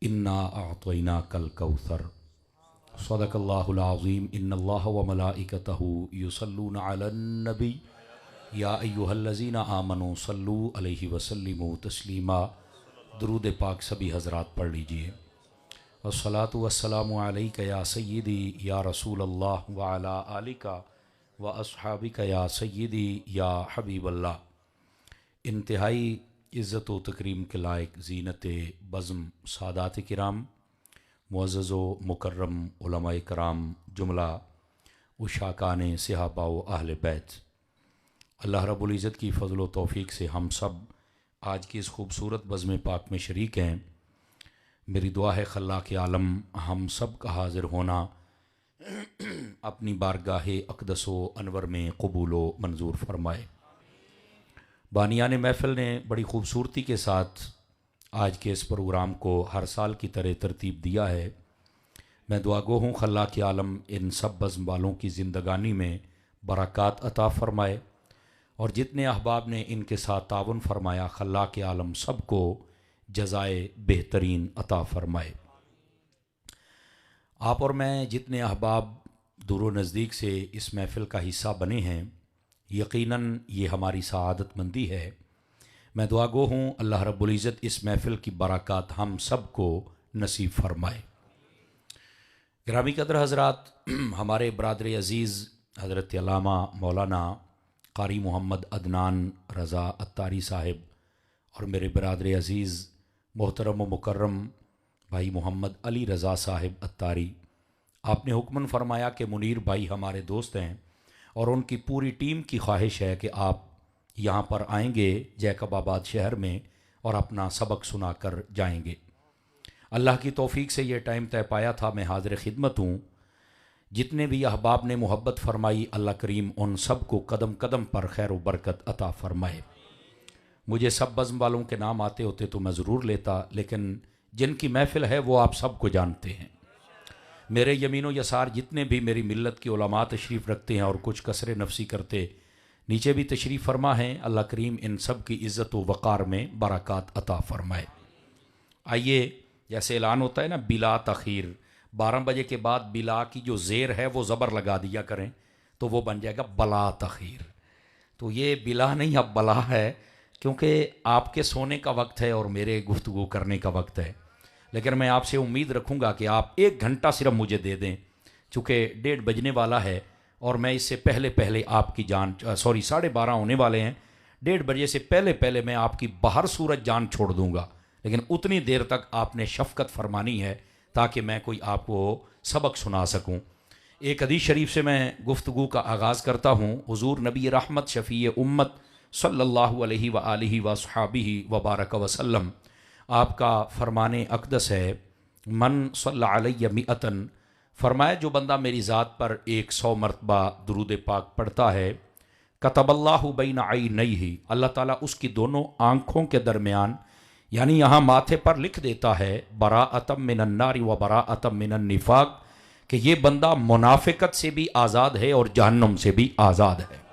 इन्ना अअतैना कल कौसर सदक़ल्लाहुल अज़ीम। इन्नल्लाह व मलाइकतहु युसल्लूना अलन नबी या अय्युहल्लज़ीना आमनू सल्लू अलैहि वसल्लिमू तस्लीमा। दुरूद पाक सभी हज़रात पढ़ लीजिए। वस्सलातु वस्सलामु अलैका या सय्यिदी या रसूलल्लाह व अला आलिका व अस्हाबिका या सय्यिदी या हबीबल्लाह। इंतहाई इज़्ज़त व तकरीम के लायक ज़ीनत बज़्म सादात किराम, मुअज़्ज़ज़ व मुकर्रम उलमाए कराम, जुमला उशाकान सहाबा व अहले बैत, अल्लाह रब्बुल इज़्ज़त की फ़ज़ल व तौफ़ीक़ से हम सब आज की इस खूबसूरत बज़्म पाक में शरीक हैं। मेरी दुआ है खल्लाक़ आलम हम सब का हाज़िर होना अपनी बारगाह अक़दस व अनवर में कबूल व मंजूर फरमाए। बानियान महफ़िल ने बड़ी ख़ूबसूरती के साथ आज के इस प्रोग्राम को हर साल की तरह तरतीब दिया है। मैं दुआगो हूँ खल्लाक़ आलम इन सब बज़्म वालों की ज़िंदगानी में बरक़ात अता फ़रमाए और जितने अहबाब ने इनके साथ ताउन फरमाया खल्लाक़ आलम सब को जज़ाए बेहतरीन अता फ़रमाए। आप और मैं जितने अहबाब दूर व नज़दीक से इस महफ़िल का हिस्सा बने हैं, यकीनन ये हमारी सआदतमंदी है। मैं दुआगो हूँ अल्लाह रब्बुल इज़्ज़त इस महफ़िल की बरक़ात हम सब को नसीब फरमाए। गिरामी कदर हज़रात, हमारे बरादर अज़ीज़ हज़रत अल्लामा मौलाना क़ारी मोहम्मद अदनान रज़ा अत्तारी साहिब और मेरे बरादर अज़ीज़ मोहतरम व मुकर्रम भाई मोहम्मद अली रज़ा साहिब अत्तारी, आपने हुक्मन फरमाया कि मुनीर भाई हमारे दोस्त हैं और उनकी पूरी टीम की ख्वाहिश है कि आप यहाँ पर आएंगे जैकबाबाद शहर में और अपना सबक सुना कर जाएंगे। अल्लाह की तौफ़ीक़ से ये टाइम तय पाया था। मैं हाज़िर खिदमत हूँ। जितने भी अहबाब ने मोहब्बत फ़रमाई, अल्लाह करीम उन सब को कदम कदम पर खैर व बरकत अता फ़रमाए। मुझे सब बज़्म वालों के नाम आते होते तो मैं ज़रूर लेता, लेकिन जिनकी महफ़िल है वो आप सब को जानते हैं। मेरे यमीन व यसार जितने भी मेरी मिल्लत के उलमा तशरीफ़ रखते हैं और कुछ कसरे नफसी करते नीचे भी तशरीफ़ फरमा हैं, अल्लाह करीम इन सब की इज़्ज़त व वक़ार में बरक़ात अता फ़रमाए। आइए, जैसे ऐलान होता है ना बिला तख़ीर, 12 बजे के बाद बिला की जो ज़ेर है वो ज़बर लगा दिया करें तो वो बन जाएगा बला तख़ीर। तो ये बिला नहीं अब बला है, क्योंकि आपके सोने का वक्त है और मेरे गुफ्तगू करने का वक्त है। लेकिन मैं आपसे उम्मीद रखूँगा कि आप 1 घंटा सिर्फ मुझे दे दें, चूँकि 1:30 बजने वाला है और मैं इससे पहले पहले आपकी जान 12:30 होने वाले हैं। 1:30 बजे से पहले पहले मैं आपकी बाहर सूरज जान छोड़ दूँगा, लेकिन उतनी देर तक आपने शफ़क़त फरमानी है ताकि मैं कोई आपको सबक सुना सकूँ। एक हदीस शरीफ से मैं गुफ्तगू का आगाज़ करता हूँ। हुज़ूर नबी रहमत शफ़ी उम्मत सल्लल्लाहु अलैहि व आलिहि व अस्हाबिहि व बारक वसल्लम, आपका फ़रमाने अक़दस है, मन सल्ला अलैहि मिअतन, फ़रमाया जो बंदा मेरी ज़ात पर 100 मरतबा दुरूद पाक पढ़ता है, कतबल्लाहु बैन ऐनैहि, अल्लाह ताला उसकी दोनों आँखों के दरमियान यानी यहाँ माथे पर लिख देता है बराअतम मिनन नारि व बराअतम मिनन निफाक, कि ये बंदा मुनाफ़िकत से भी आज़ाद है और जहन्नुम से भी आज़ाद है।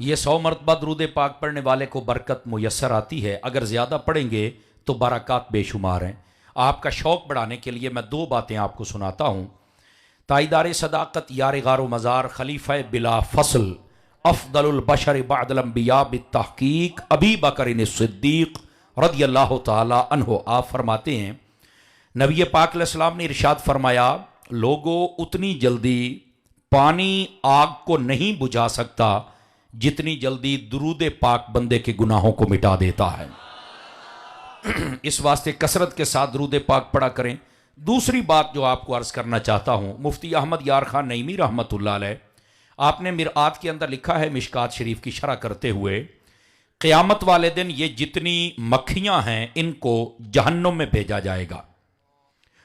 ये 100 मरतबा दुरूद पाक पढ़ने वाले को बरकत मुयस्सर आती है। अगर ज़्यादा पढ़ेंगे तो बरक़ात बेशुमार हैं। आपका शौक़ बढ़ाने के लिए मैं 2 बातें आपको सुनाता हूँ। ताईदार सदाकत यार गारो मज़ार खलीफ़ा बिला फ़सल अफ़दलुल बशर बअदल अंबिया बित्तहक़ीक़ अबी बकर सिद्दीक़ रज़ियल्लाहु तआला अन्हु, आप फरमाते हैं नबी पाक अलैहिस्सलाम ने इरशाद फरमाया, लोगों उतनी जल्दी पानी आग को नहीं बुझा सकता जितनी जल्दी दुरूद पाक बंदे के गुनाहों को मिटा देता है। इस वास्ते कसरत के साथ दुरूद पाक पढ़ा करें। दूसरी बात जो आपको अर्ज़ करना चाहता हूँ, मुफ्ती अहमद यार खान नईमी रहमतुल्लाह अलैह, आपने मिरआत के अंदर लिखा है मिशकात शरीफ की शरह करते हुए, क़यामत वाले दिन ये जितनी मक्खियाँ हैं इनको जहन्नुम में भेजा जाएगा।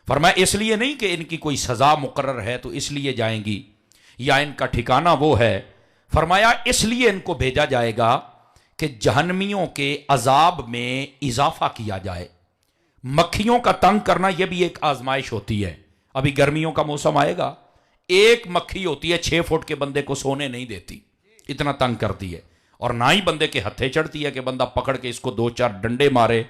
फरमाया इसलिए नहीं कि इनकी कोई सज़ा मुकर्रर है तो इसलिए जाएंगी या इनका ठिकाना वो है, फरमाया इसलिए इनको भेजा जाएगा कि जहन्नमियों के अजाब में इजाफा किया जाए। मक्खियों का तंग करना यह भी एक आजमाइश होती है। अभी गर्मियों का मौसम आएगा, एक मक्खी होती है 6 फुट के बंदे को सोने नहीं देती, इतना तंग करती है, और ना ही बंदे के हत्थे चढ़ती है कि बंदा पकड़ के इसको 2-4 डंडे मारे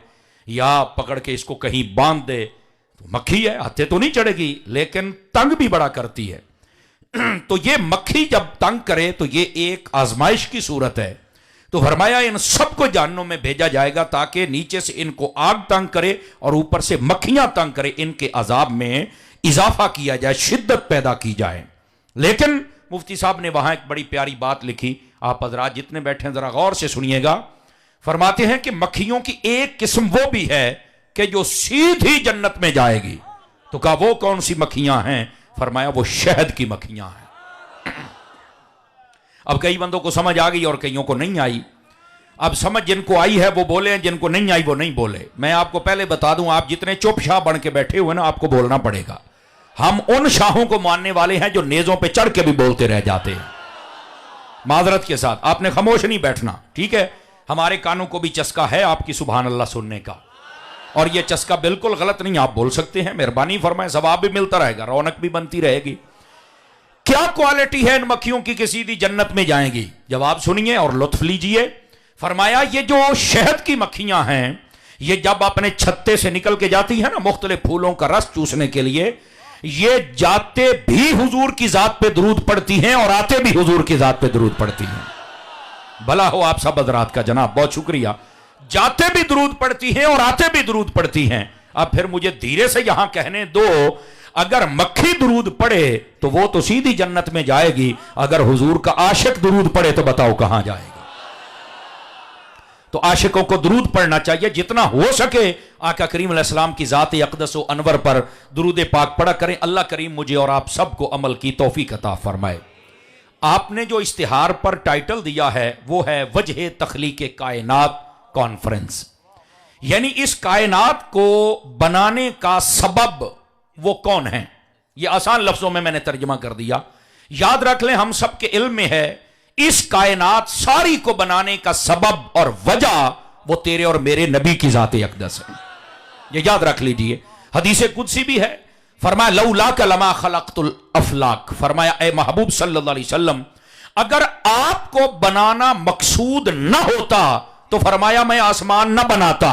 या पकड़ के इसको कहीं बांध दे तो मक्खी है, हत्थे तो नहीं चढ़ेगी, लेकिन तंग भी बड़ा करती है। तो ये मक्खी जब तंग करे तो ये एक आजमाइश की सूरत है। तो फरमाया इन सबको जहन्नुम में भेजा जाएगा ताकि नीचे से इनको आग तंग करे और ऊपर से मक्खियां तंग करे, इनके अजाब में इजाफा किया जाए, शिद्दत पैदा की जाए। लेकिन मुफ्ती साहब ने वहां एक बड़ी प्यारी बात लिखी, आप हजरात जितने बैठे हैं जरा गौर से सुनिएगा। फरमाते हैं कि मक्खियों की एक किस्म वो भी है कि जो सीधी जन्नत में जाएगी। तो कहा वो कौन सी मक्खियां हैं? फरमाया वो शहद की मक्खियां हैं। अब कई बंदों को समझ आ गई और कईयों को नहीं आई। अब समझ जिनको आई है वो बोले, जिनको नहीं आई वो नहीं बोले। मैं आपको पहले बता दूं, आप जितने चुप शाह बन के बैठे हुए ना, आपको बोलना पड़ेगा। हम उन शाहों को मानने वाले हैं जो नेजों पे चढ़ के भी बोलते रह जाते हैं। माजरत के साथ आपने खामोश नहीं बैठना, ठीक है? हमारे कानों को भी चस्का है आपकी सुभान अल्लाह सुनने का, और यह चस्का बिल्कुल गलत नहीं, आप बोल सकते हैं। मेहरबानी फरमाए, सवाब भी मिलता रहेगा, रौनक भी बनती रहेगी। क्या क्वालिटी है इन मक्खियों की कि सीधी जन्नत में जाएंगी? जवाब सुनिए और लुत्फ लीजिए। फरमाया ये जो शहद की मक्खियां हैं, ये जब अपने छत्ते से निकल के जाती है ना मुख्तलिफ फूलों का रस चूसने के लिए, ये जाते भी हुजूर की जात पे दरूद पढ़ती हैं और आते भी हुजूर की जात पे दरूद पढ़ती हैं। भला हो आप सब हज़रात का जनाब, बहुत शुक्रिया। जाते भी दरूद पढ़ती हैं और आते भी दरूद पढ़ती हैं। अब फिर मुझे धीरे से यहां कहने दो, अगर मक्खी दरूद पढ़े तो वो तो सीधी जन्नत में जाएगी, अगर हुजूर का आशिक दरूद पढ़े तो बताओ कहां जाएगी? तो आशिकों को दरूद पढ़ना चाहिए, जितना हो सके आका करीम अलैहिस्सलाम की जात अक़दस व अनवर पर दरूद पाक पढ़ा करें। अल्लाह करीम मुझे और आप सबको अमल की तौफीक अता फरमाए। आपने जो इश्तिहार पर टाइटल दिया है वो है वजह तख्लीक़ कायनात कॉन्फ्रेंस, यानी इस कायनात को बनाने का सबब वो कौन है। ये आसान लफ्जों में मैंने तर्जुमा कर दिया। याद रख लें, हम सबके इल्म में है इस कायनात सारी को बनाने का सबब और वजह वो तेरे और मेरे नबी की जाते अक़दस है। ये याद रख लीजिए। हदीस कुदसी भी है, फरमाया लौला का लमा खलक़तुल अफलाक, फरमाया ए महबूब सल्लल्लाहु अलैहि वसल्लम, अगर आपको बनाना मकसूद न होता तो फरमाया मैं आसमान न बनाता।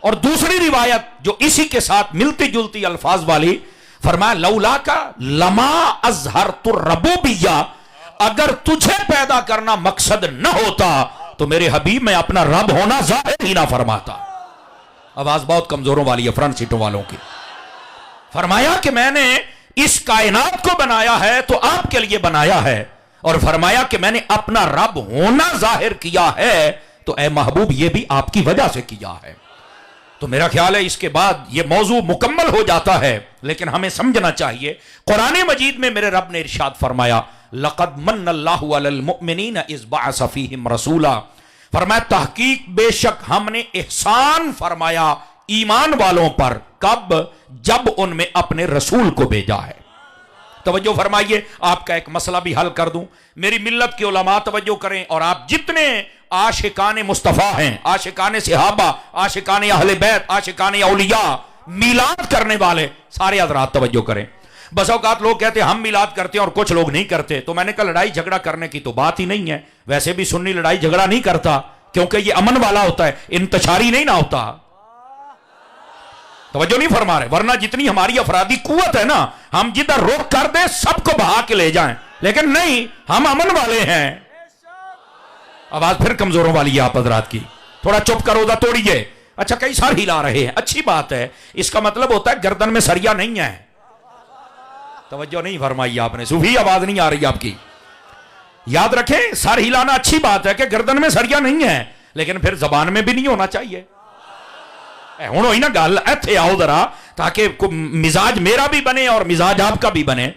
और दूसरी रिवायत जो इसी के साथ मिलती जुलती अल्फाज वाली, फरमाया लौला का लमा अज़हरतुर रबूबिय्या, अगर तुझे पैदा करना मकसद न होता तो मेरे हबीब में अपना रब होना जाहिर ही ना फरमाता। आवाज बहुत कमजोरों वाली है फ्रंट सीटों वालों की। फरमाया कि मैंने इस कायनात को बनाया है तो आपके लिए बनाया है, और फरमाया कि मैंने अपना रब होना जाहिर किया है तो ए महबूब ये भी आपकी वजह से किया है। तो मेरा ख्याल है इसके बाद ये मौजू मुकम्मल हो जाता है, लेकिन हमें समझना चाहिए कुरान मजीद में मेरे रब ने इरशाद फरमाया लक़द मन्नल्लाहु अलल मुमिनीन इज़ बअस फ़ीहिम रसूला, फरमाया तहकीक बेशक हमने एहसान फरमाया ईमान वालों पर, कब? जब उनमें अपने रसूल को भेजा है। तवज्जो फरमाइए, आपका एक मसला भी हल कर दूं। मेरी मिल्लत के उलमा तवज्जो करें, और आप जितने आशिकाने मुस्तफ़ा हैं, आशिकाने सहाबा, आशिकाने अहले बैत, आशिकाने औलिया, मिलाद करने वाले सारे हज़रात तवज्जो करें। बस औकात लोग कहते हैं हम मिलाद करते हैं और कुछ लोग नहीं करते। तो मैंने कहा लड़ाई झगड़ा करने की तो बात ही नहीं है। वैसे भी सुन्नी लड़ाई झगड़ा नहीं करता क्योंकि ये अमन वाला होता है, इंतशारी नहीं ना होता। तवज्जो नहीं फरमा रहे, वरना जितनी हमारी अफरादी कुव्वत है ना, हम जिधर रोक कर दे सबको बहा के ले जाएं, लेकिन नहीं, हम अमन वाले हैं। आवाज फिर कमजोरों वाली है आप हजरात की, थोड़ा चुप करो, दा तोड़िए। अच्छा कई सार हिला रहे हैं, अच्छी बात है, इसका मतलब होता है गर्दन में सरिया नहीं है। तवज्जो नहीं फरमाई आपने, सूफी आवाज नहीं आ रही आपकी। याद रखें, सर हिलाना अच्छी बात है कि गर्दन में सरिया नहीं है, लेकिन फिर जबान में भी नहीं होना चाहिए। हुण होई ना गल, इत्थे आओ जरा, ताकि मिजाज मेरा भी बने और मिजाज आपका भी बने।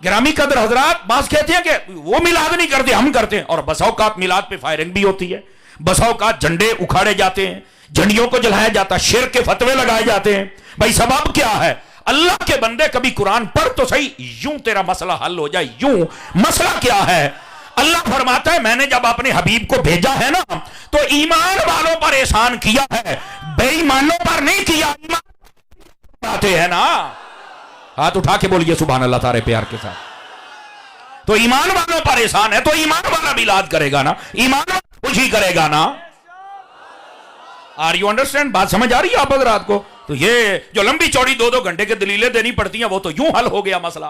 गिरामी कदर हजरात, बास कहते हैं कि वो मिलाद नहीं करते, हम करते हैं। और बसाओ का मिलाद पे फायरिंग भी होती है, बसाओ का झंडे उखाड़े जाते हैं, झंडियों को जलाया जाता है, शिर्क के फतवे लगाए जाते हैं। भाई सबब क्या है? अल्लाह के बंदे कभी कुरान पढ़ तो सही, यूं तेरा मसला हल हो जाए। यूं मसला क्या है? अल्लाह फरमाता है मैंने जब अपने हबीब को भेजा है ना, तो ईमान वालों पर एहसान किया है, बेईमानों पर नहीं किया। ईमान आते हैं ना, हाथ उठा के बोलिए सुभान अल्लाह तारे प्यार के साथ। तो ईमान वालों पर एहसान है, तो ईमान वाला मिलाद करेगा ना, ईमान वाला खुशी करेगा ना। Are you understand? बात समझ आ रही है आप हजरात को? तो ये जो लंबी चौड़ी 2-2 घंटे की दलीलें देनी पड़ती हैं वो तो यूं हल हो गया मसला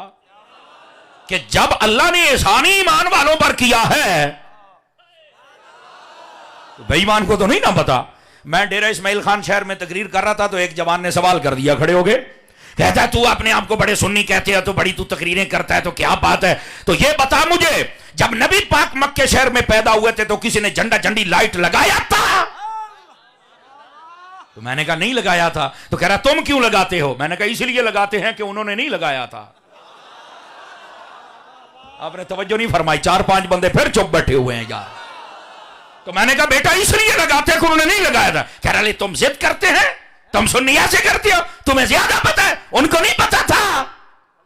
कि जब अल्लाह ने एहसान ईमान वालों पर किया है तो बेईमान को तो नहीं ना पता। मैं डेरा इस्माइल खान शहर में तकरीर कर रहा था तो एक जवान ने सवाल कर दिया खड़े हो गए, कहता है तू अपने आप को बड़े सुन्नी कहते हैं तो बड़ी तू तकरीरें करता है तो क्या बात है, तो ये बता मुझे जब नबी पाक मक्के शहर में पैदा हुए थे तो किसी ने झंडा झंडी लाइट लगाया था? तो मैंने कहा नहीं लगाया था। तो कह रहा तुम क्यों लगाते हो? मैंने कहा इसलिए लगाते हैं कि उन्होंने नहीं लगाया था। आपने तवज्जो नहीं फरमाई, 4-5 बंदे फिर चुप बैठे हुए हैं यार। तो मैंने कहा बेटा इसलिए लगाते हैं कि उन्होंने नहीं लगाया था। कह रहा तुम जिद करते हैं, तुम सुन्नी ऐसे करते हो, तुम्हें ज्यादा पता है, उनको नहीं पता था।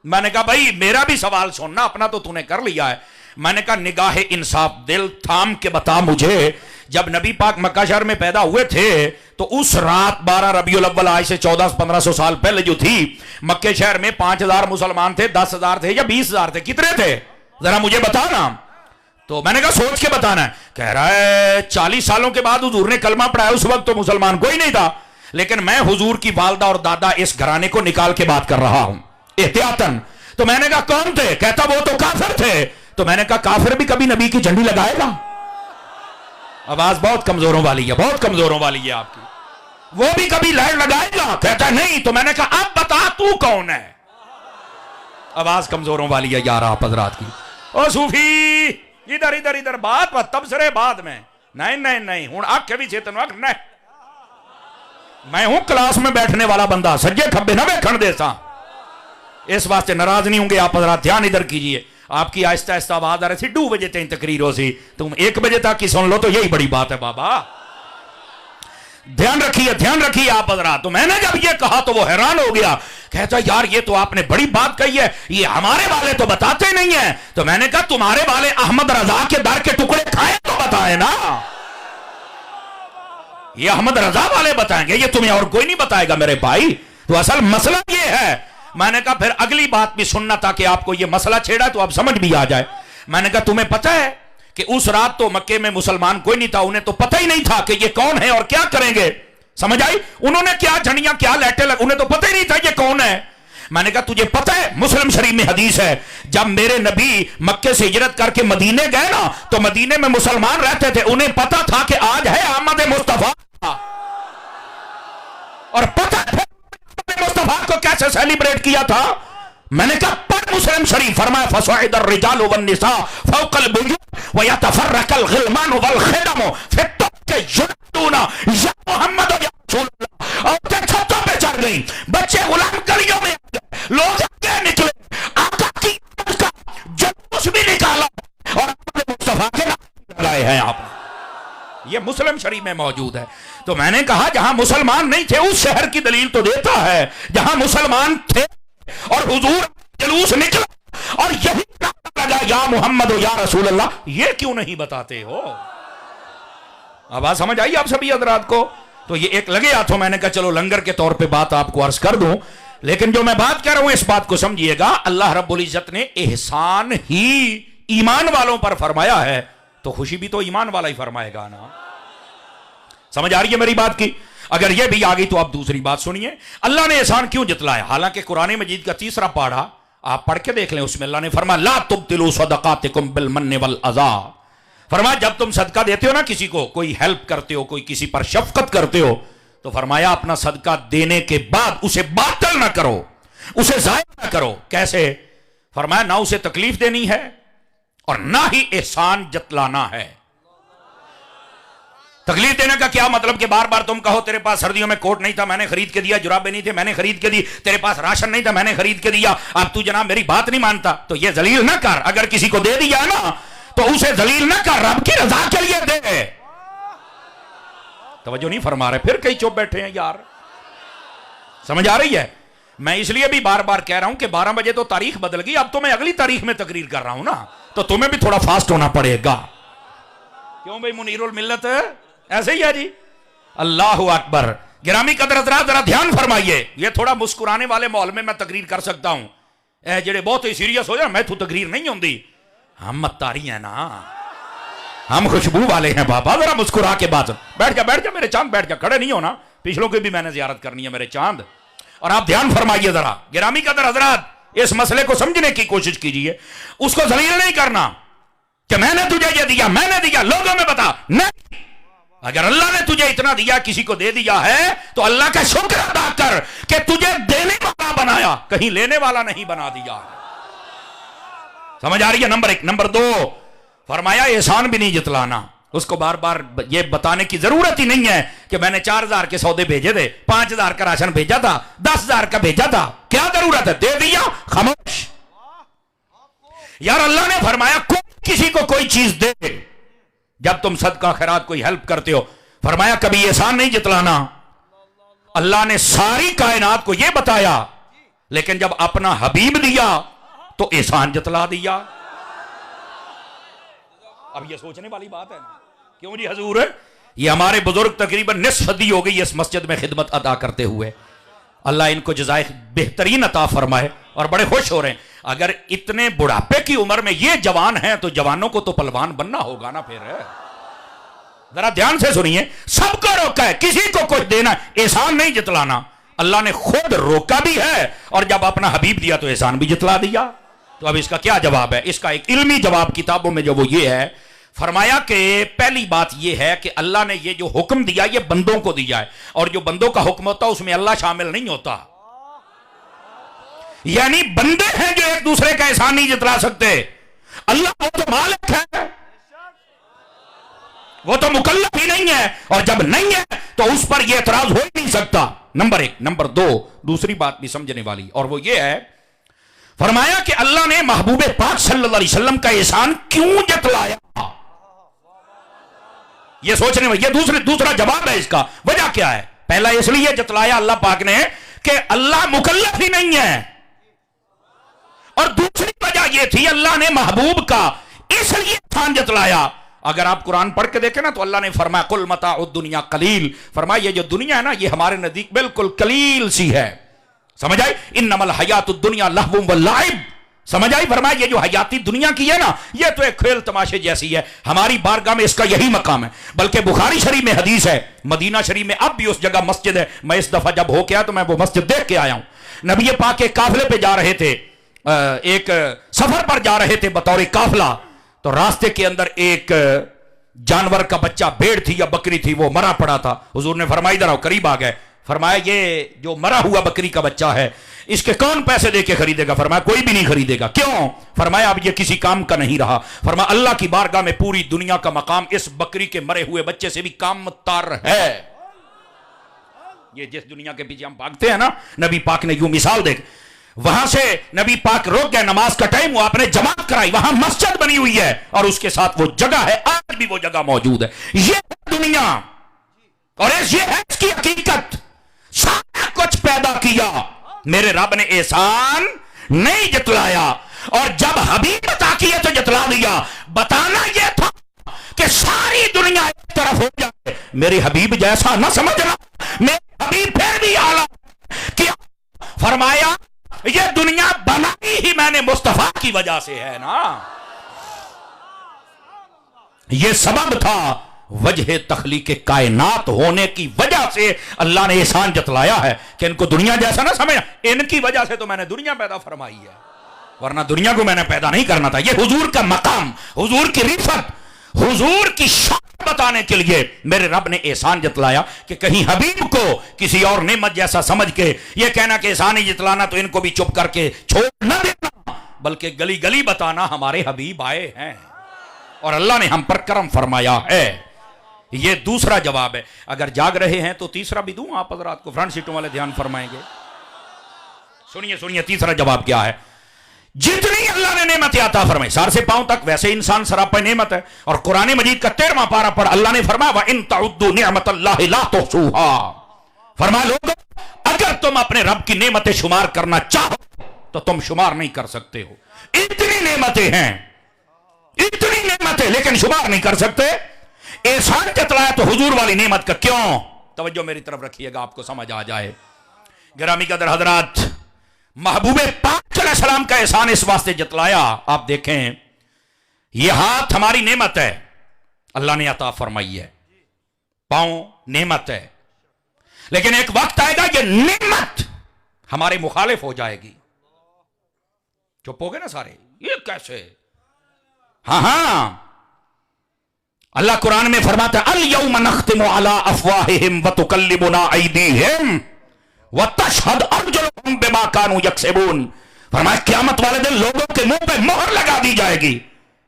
मैंने कहा भाई मेरा भी सवाल सुनना, अपना तो तूने कर लिया है। मैंने कहा निगाह इंसाफ दिल थाम के बता मुझे, जब नबी पाक मक्का शहर में पैदा हुए थे तो उस रात 12 रबीउल अव्वल आज से 1400-1500 साल पहले जो थी मक्के शहर में 5000 मुसलमान थे, 10,000 थे या 20,000 थे, कितने थे जरा मुझे बता ना। तो मैंने कहा सोच के बताना है। कह रहा है 40 सालों के बाद हुजूर ने कलमा पढ़ाया, उस वक्त तो मुसलमान कोई नहीं था, लेकिन मैं हुजूर की वालदा और दादा इस घराने को निकाल के बात कर रहा हूं एहतियातन। तो मैंने कहा कौन थे? कहता वो तो काफिर थे। तो मैंने कहा काफिर भी कभी नबी की झंडी लगाएगा? आवाज बहुत कमजोरों वाली है, बहुत कमजोरों वाली है आपकी। वो भी कभी लाइट लगाएगा? कहता नहीं। तो मैंने कहा अब बता तू कौन है? आवाज कमजोरों वाली है यार आप हजरात की। ओ सूफी इधर इधर इधर बात तबसरे बाद में नहीं नहीं नहीं हूं आख भी चेतन आख नहीं, मैं हूं क्लास में बैठने वाला बंदा, सज्जे खब्बे ना बैठन दे सा। इस वास्ते नाराज नहीं होंगे आप हजरात, ध्यान इधर कीजिए। आपकी आहिस्ता आहिस्ता आवाज आ रही थी 2 बजे तक तकरीर हो सी, तुम 1 बजे तक की सुन लो तो यही बड़ी बात है बाबा। ध्यान रखिए आप हजरात। तो मैंने जब ये कहा तो वो हैरान हो गया, कहता यार ये तो आपने बड़ी बात कही है, ये हमारे वाले तो बताते नहीं है। तो मैंने कहा तुम्हारे वाले अहमद रजा के दर के टुकड़े खाए तो बताए ना, ये अहमद रजा वाले बताएंगे, ये तुम्हें और कोई नहीं बताएगा मेरे भाई। तो असल मसला ये है। मैंने कहा फिर अगली बात भी सुनना ताकि आपको ये मसला छेड़ा तो आप समझ भी आ जाए। मैंने कहा तुम्हें पता है कि उस रात तो मक्के में मुसलमान कोई नहीं था, उन्हें तो पता ही नहीं था कि ये कौन है और क्या करेंगे। समझ आई? उन्होंने क्या झंडियां क्या लाइटें लग, उन्हें तो पता ही नहीं था ये कौन है। मैंने कहा तुझे पता है मुस्लिम शरीफ में हदीस है जब मेरे नबी मक्के से हिजरत करके मदीने गए ना तो मदीने में मुसलमान रहते थे, उन्हें पता था कि आज है अहमद मुस्तफा, और पता है मुस्तफा को कैसे सेलिब्रेट किया था। मैंने कहा पढ़ मुस्लिम शरीफ, फरमाया फसवाइदर रिजाल वन निसा फौकल बुयूत व यतफर्रकल गिलमान वल खिदम फित्तके युदूना या मोहम्मद या रसूलुल्लाह। औरतें छतों पे चढ़ गई, बच्चे गुलाम गलियों में आ गए, लोग आगे निकले, आका की का जुलूस भी निकाला और मुस्तफा के नाम लगाए हैं आप। ये मुस्लिम शरीफ में मौजूद है। तो मैंने कहा जहां मुसलमान नहीं थे उस शहर की दलील तो देता है, जहां मुसलमान थे और हुजूर जुलूस निकला और यही लगा या मोहम्मद या रसूल अल्लाह, ये क्यों नहीं बताते हो? आवाज समझ आई आप सभी हजरात को? तो ये एक लगे हाथों मैंने कहा चलो लंगर के तौर पे बात आपको अर्ज कर दूं, लेकिन जो मैं बात कर रहा हूं इस बात को समझिएगा, अल्लाह रब्बुल इज्जत ने एहसान ही ईमान वालों पर फरमाया है तो खुशी भी तो ईमान वाला ही फरमाएगा ना। समझ आ रही है मेरी बात की? अगर यह भी आ गई तो आप दूसरी बात सुनिए, अल्लाह ने एहसान क्यों जतलाया। हालांकि कुरान मजीद का 3रा पाढ़ा आप पढ़ के देख लें, उसमें अल्लाह ने फरमाया ला तुब्तिलू सदकातिकुम बिल मन्नि वल अज़ा। फरमाया जब तुम सदका देते हो ना, किसी को कोई हेल्प करते हो, कोई किसी पर शफकत करते हो, तो फरमाया अपना सदका देने के बाद उसे बातल ना करो, उसे जाया ना करो। कैसे? फरमाया ना उसे तकलीफ देनी है और ना ही एहसान जतलाना है। तकलीफ देने का क्या मतलब कि बार बार तुम कहो तेरे पास सर्दियों में कोट नहीं था मैंने खरीद के दिया, जुराबे नहीं थे मैंने खरीद के दी, तेरे पास राशन नहीं था मैंने खरीद के दिया, अब तू जनाब मेरी बात नहीं मानता। तो ये जलील ना कर, अगर किसी को दे दिया ना तो उसे जलील ना कर, रब की रजा के लिए दे। तवज्जो नहीं फरमा रहे, फिर कई चुप बैठे हैं यार। समझ आ रही है? मैं इसलिए भी बार बार कह रहा हूं कि 12 बजे तो तारीख बदल गई, अब तो मैं अगली तारीख में तकरीर कर रहा हूं ना, तो तुम्हें भी थोड़ा फास्ट होना पड़ेगा। क्यों भाई मुनीरुल मिल्लत ऐसे ही है जी। अल्लाह अकबर। गिरामी कदर हज़रात जरा ध्यान फरमाइए, ये थोड़ा मुस्कुराने वाले माहौल में मैं तकरीर कर सकता हूं, जेड़े बहुत ही सीरियस हो जाए मैं तो तकरीर नहीं होंगी, हम मत्तारी है ना। हम खुशबू वाले हैं बाबा, जरा मुस्कुरा के बात। बैठ जा मेरे चांद, बैठ जा, खड़े नहीं होना, पिछलों की भी मैंने जियारत करनी है मेरे चांद। और आप ध्यान फरमाइए जरा, गिरामी कदर हजरात, इस मसले को समझने की कोशिश कीजिए। उसको जलील नहीं करना कि मैंने तुझे ये दिया, मैंने दिया, लोगों में बता, नहीं। अगर अल्लाह ने तुझे इतना दिया, किसी को दे दिया है, तो अल्लाह का शुक्र अदा कर कि तुझे देने वाला बनाया, कहीं लेने वाला नहीं बना दिया। समझ आ रही है? नंबर 1। नंबर 2, फरमाया एहसान भी नहीं जतलाना। उसको बार बार ये बताने की जरूरत ही नहीं है कि मैंने 4000 के सौदे भेजे थे, 5000 का राशन भेजा था, 10,000 का भेजा था, क्या जरूरत है, दे दिया, खामोश। यार अल्लाह ने फरमाया किसी को कोई चीज दे, जब तुम सदका खैरात कोई हेल्प करते हो, फरमाया कभी एहसान नहीं जतलाना। अल्लाह ने सारी कायनात को यह बताया, लेकिन जब अपना हबीब दिया तो एहसान जतला दिया। अब यह सोचने वाली बात है ना, क्यों जी हजूर? ये हमारे बुजुर्ग तकरीबन निस्फ सदी हो गई इस मस्जिद में खिदमत अदा करते हुए। अल्लाह इनको जज़ाए बेहतरीन अता फरमाए और बड़े खुश हो रहे हैं। अगर इतने बुढ़ापे की उम्र में ये जवान हैं तो जवानों को तो पहलवान बनना होगा ना। फिर जरा ध्यान से सुनिए, सबको रोका है, किसी को कुछ देना, एहसान नहीं जतलाना। अल्लाह ने खुद रोका भी है और जब अपना हबीब दिया तो एहसान भी जतला दिया। तो अब इसका क्या जवाब है? इसका एक इल्मी जवाब किताबों में जो वो ये है, फरमाया कि पहली बात यह है कि अल्लाह ने ये जो हुक्म दिया ये बंदों को दिया है, और जो बंदों का हुक्म होता है उसमें अल्लाह शामिल नहीं होता। यानी बंदे हैं जो एक दूसरे का एहसान नहीं जतला सकते। अल्लाह वो तो मालिक है, वो तो मुकल्लफ ही नहीं है, और जब नहीं है तो उस पर यह एतराज हो ही नहीं सकता। नंबर 1। नंबर 2, दूसरी बात भी समझने वाली, और वो ये है, फरमाया कि अल्लाह ने महबूब पाक सल्लल्लाहु अलैहि वसल्लम का एहसान क्यों जतलाया? यह सोचने में, यह दूसरा जवाब है इसका। वजह क्या है? पहला इसलिए जतलाया अल्लाह पाक ने कि अल्लाह मुकल्लफ ही नहीं है, और दूसरी वजह यह थी अल्लाह ने महबूब का इसलिए एहसान जतलाया। अगर आप कुरान पढ़ के देखें ना तो अल्लाह ने फरमाया कुल मताउद दुनिया कलील, फरमाया ये जो दुनिया है ना ये हमारे नजदीक बिल्कुल कलील सी है। समझ आई? इन्नमल हयातुद दुनिया लहवुम व लाइब। समझ आई? फरमाया ये जो हयाती दुनिया की है ना ये तो एक खेल तमाशे जैसी है, हमारी बारगाह में इसका यही मकाम है। बल्कि बुखारी शरीफ में हदीस है, मदीना शरीफ में अब भी उस जगह मस्जिद है। मैं इस दफा जब होके आया तो मैं वो मस्जिद देख के आया हूं। नबी पाक के काफिले पे जा रहे थे, एक सफर पर जा रहे थे बतौर काफिला, तो रास्ते के अंदर एक जानवर का बच्चा, भेड़ थी या बकरी थी, वो मरा पड़ा था। हुजूर ने फरमाया इधर आओ, करीब आ गए। फरमाया ये जो मरा हुआ बकरी का बच्चा है इसके कौन पैसे देके खरीदेगा? फरमाया कोई भी नहीं खरीदेगा। क्यों? फरमाया अब ये किसी काम का नहीं रहा। फरमाया अल्लाह की बारगाह में पूरी दुनिया का मकाम इस बकरी के मरे हुए बच्चे से भी काम तार है। ये जिस दुनिया के पीछे हम भागते हैं ना, नबी पाक ने यूं मिसाल देख, वहां से नबी पाक रोक गए, नमाज का टाइम हुआ, आपने जमात कराई, वहां मस्जिद बनी हुई है और उसके साथ वो जगह है, आज भी वो जगह मौजूद है। ये है दुनिया और ये है इसकी हकीकत। सारा कुछ पैदा किया, मेरे रब ने एहसान नहीं जतलाया, और जब हबीब अता किए तो जतला दिया। बताना यह था कि सारी दुनिया एक तरफ हो जाए, मेरे हबीब जैसा ना समझना, मेरे हबीब फिर भी आला किया। फरमाया ये दुनिया बनाई ही मैंने मुस्तफा की वजह से है ना, ये सबब था, वजह तखलीक कायनात होने की वजह से अल्लाह ने एहसान जतलाया है कि इनको दुनिया जैसा ना समझना, इनकी वजह से तो मैंने दुनिया पैदा फरमाई है, वरना दुनिया को मैंने पैदा नहीं करना था। ये हुजूर का मकाम, हुजूर की रिफत, हुजूर की शान बताने के लिए मेरे रब ने एहसान जतलाया कि कहीं हबीब को किसी और नेमत जैसा समझ के ये कहना कि एहसान ही जतलाना तो इनको भी चुप करके छोड़ न देना, बल्कि गली गली बताना हमारे हबीब आए हैं और अल्लाह ने हम पर करम फरमाया है। ये दूसरा जवाब है। अगर जाग रहे हैं तो तीसरा भी दूं आप हज़रात को, फ्रंट सीटों वाले ध्यान फरमाएंगे। सुनिए सुनिए, तीसरा जवाब क्या है? जितनी अल्लाह ने नेमतें अता फरमाई सर से पांव तक, वैसे इंसान सरापा नेमत है। और कुरान मजीद का 13वां पारा पढ़, अल्लाह ने फरमाया व इन तउद्दू निअमतल्लाहि ला तुहसूहा। फरमाया लोगों अगर तुम अपने रब की नेमतें शुमार करना चाहो तो तुम शुमार नहीं कर सकते हो। इतनी नेमतें हैं, इतनी नेमतें, लेकिन शुमार नहीं कर सकते। एहसान जतलाया तो हुजूर वाली नेमत का क्यों? तवज्जो मेरी तरफ रखिएगा, आपको समझ आ जाए। गिरामी कदर हजरात, महबूबे पाक सलाम का एहसान इस वास्ते जतलाया, आप देखें यह हाथ हमारी नेमत है, अल्लाह ने अता फरमाई है, पाओ नेमत है, लेकिन एक वक्त आएगा ये नेमत हमारे मुखालिफ हो जाएगी। चुप हो गए ना सारे, ये कैसे? हाँ हाँ, अल्लाह कुरान में फरमाता है अल यौम नख्तिमु अला अफवाहिहिम व तुकल्लिमुना अयदीहिम व तशहद अर्जुलुहुम बिमा कानू यक्सिबून। फरमाया क़यामत वाले दिन लोगों के मुंह पे मोहर लगा दी जाएगी,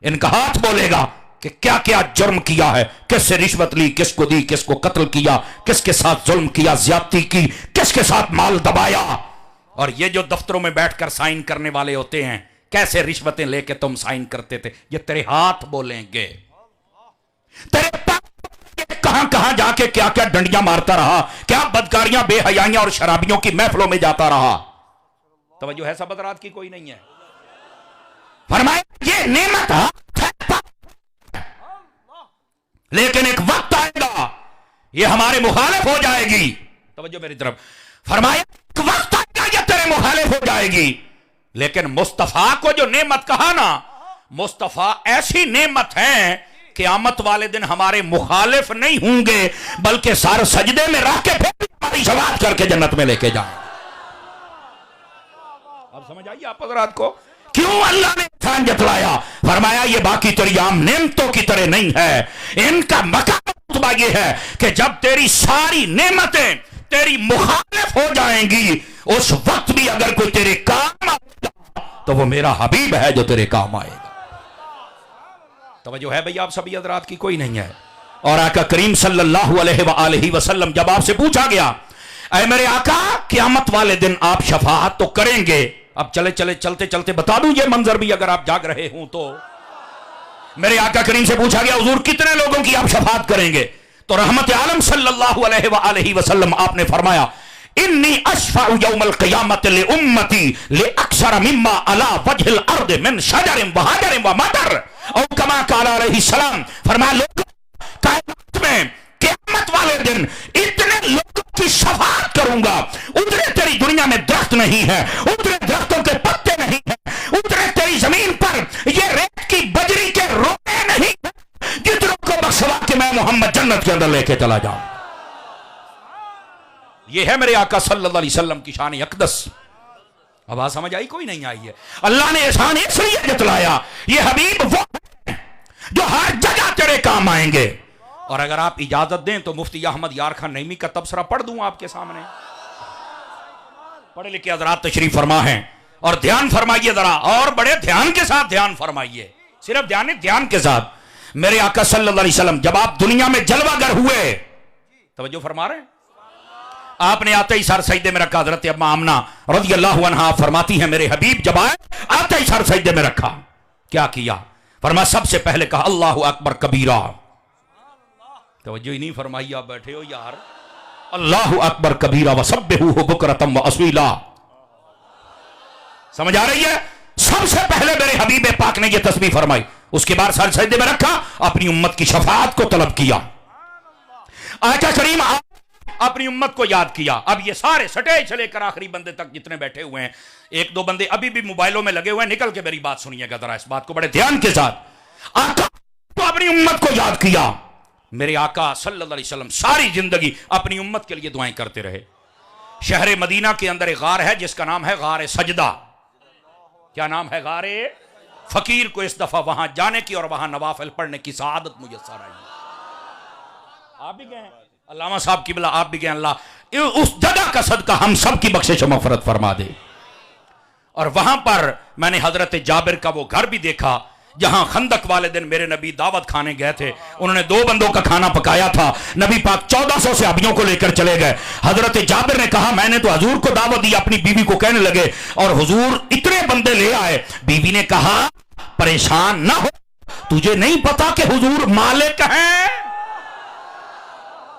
इनका हाथ बोलेगा कि क्या क्या जुर्म किया है, किससे रिश्वत ली, किसको दी, किसको कत्ल किया, किसके साथ जुल्म किया, ज्यादती की, किसके साथ माल दबाया। और ये जो दफ्तरों में बैठकर साइन करने वाले होते हैं, कैसे रिश्वतें लेके तुम साइन करते थे, ये तेरे हाथ बोलेंगे। तेरे कहां कहां जाके क्या क्या डंडियां मारता रहा, क्या बदकारियां, बेहयाइयां और शराबियों की महफिलों में जाता रहा। तवज्जो है, सब रात की कोई नहीं है। फरमाया ये नेमत है, लेकिन एक वक्त आएगा ये हमारे मुखालिफ हो जाएगी। तवज्जो मेरी तरफ। फरमाया एक वक्त आएगा ये तेरे मुखालिफ हो जाएगी, लेकिन मुस्तफा को जो नेमत कहा ना, मुस्तफा ऐसी नेमत है क़यामत वाले दिन हमारे मुखालिफ नहीं होंगे, बल्कि सारे सजदे में रख के फिर हमारी शफाअत करके जन्नत में लेके जाएंगे। अब समझ आइए आप हज़रात को क्यों अल्लाह ने इंसान जतलाया। फरमाया ये बाकी तेरी आम नेमतों की तरह नहीं है, इनका मकाम रुतबा ये है कि जब तेरी सारी नेमतें तेरी मुखालिफ हो जाएंगी, उस वक्त भी अगर कोई तेरे काम आएगा तो वो मेरा हबीब है जो तेरे काम आएगा। तवज्जो है भैया, आप सभी हज़रात की कोई नहीं है। और आका करीम सल्लल्लाहु अलैहि वसल्लम जब आपसे पूछा गया, ऐ मेरे आका क़यामत वाले दिन आप शफाअत तो करेंगे, अब चले चले चलते चलते बता दूं ये मंजर भी अगर आप जाग रहे हो तो। मेरे आका करीम से पूछा गया हुजूर कितने लोगों की आप शफाअत करेंगे, तो रहमत आलम सल्लल्लाहु अलैहि वसल्लम आपने फरमाया इन्नी अशफअु यौमल क़ियामत लि उम्मती लि अक्सर मिम्मा अला वजहिल अर्द मिन शजरिन व हजरिन व मदर औ कमा क़ाल अलैहि सलाम। फरमाया लोगों कायनात में क़यामत वाले दिन इतने लोगों की शफाअत करूंगा, उतने तेरी दुनिया में दरख्त नहीं है, उतने दरख्तों के पत्ते नहीं है, उतने तेरी जमीन पर ये रेत की बजरी के रोने नहीं है, जितनों को बख्शवा के मैं मोहम्मद जन्नत के अंदर लेके चला जाऊं। ये है मेरे आका सल्लल्लाहु अलैहि वसल्लम की शान अक़दस। आवाज समझ आई कोई नहीं आई है। अल्लाह ने एहसान इसलिए जतलाया, ये हबीब वो है जो हर जगह तेरे काम आएंगे। और अगर आप इजाजत दें तो मुफ्ती अहमद यार खान नईमी का तबसरा पढ़ दूं आपके सामने। पढ़े लिखे हज़रात तशरीफ फरमा है, और ध्यान फरमाइए जरा, और बड़े ध्यान के साथ ध्यान फरमाइए, सिर्फ ध्यान के साथ। मेरे आका सल्लल्लाहु अलैहि वसल्लम जब आप दुनिया में जलवागर हुए, तवज्जो फरमा रहे हैं, आपने आते ही सर सजदे में रखा। हज़रत अम्मा आमना रज़ियल्लाहु अन्हा फरमाती हैं मेरे हबीब जब आए आते ही सर सजदे में रखा। क्या किया? फरमा सबसे पहले कहा अल्लाहु अकबर कबीरा। तवज्जो ही नहीं फरमाई, आप बैठे हो यार। अल्लाहु अकबर कबीरा व सब्बिहुहु बुकरतम व असवीला। समझ आ रही है? सबसे पहले मेरे हबीब पाक ने यह तस्बीह फरमाई, उसके बाद सर सजदे में रखा, अपनी उम्मत की शफाअत को तलब किया। आका करीम अपनी उम्मत को याद किया। अब ये सारे सटे से लेकर आखिरी बंदे तक जितने बैठे हुए हैं, एक दो बंदे अभी भी मोबाइलों में लगे हुए हैं, निकल के मेरी बात सुनिएगा जरा, इस बात को बड़े ध्यान के साथ। आका तो अपनी उम्मत को याद किया। मेरे आका सल्लल्लाहु अलैहि वसल्लम सारी जिंदगी अपनी उम्मत के लिए दुआएं करते रहे। शहर मदीना के अंदर एक गार है जिसका नाम है गार सजदा। क्या नाम है? गार फकीर को इस दफा वहां जाने की और वहां नवाफिल पढ़ने की सआदत मुयस्सर आई। आप भी गए, अल्लामा साहब की बिला आप भी गए। अल्लाह उस जगह का सदका हम सब की बख्शिश मग़फ़िरत फरमा दे। और वहां पर मैंने हजरत जाबिर का वो घर भी देखा जहां खंदक वाले दिन मेरे नबी दावत खाने गए थे। उन्होंने 2 बंदों का खाना पकाया था। नबी पाक 1400 से अबियों को लेकर चले गए। हजरत जाबिर ने कहा मैंने तो हुजूर को दावत दी, अपनी बीवी को कहने लगे, और हुजूर इतने बंदे ले आए। बीवी ने कहा परेशान ना हो, तुझे नहीं पता कि हुजूर मालिक हैं?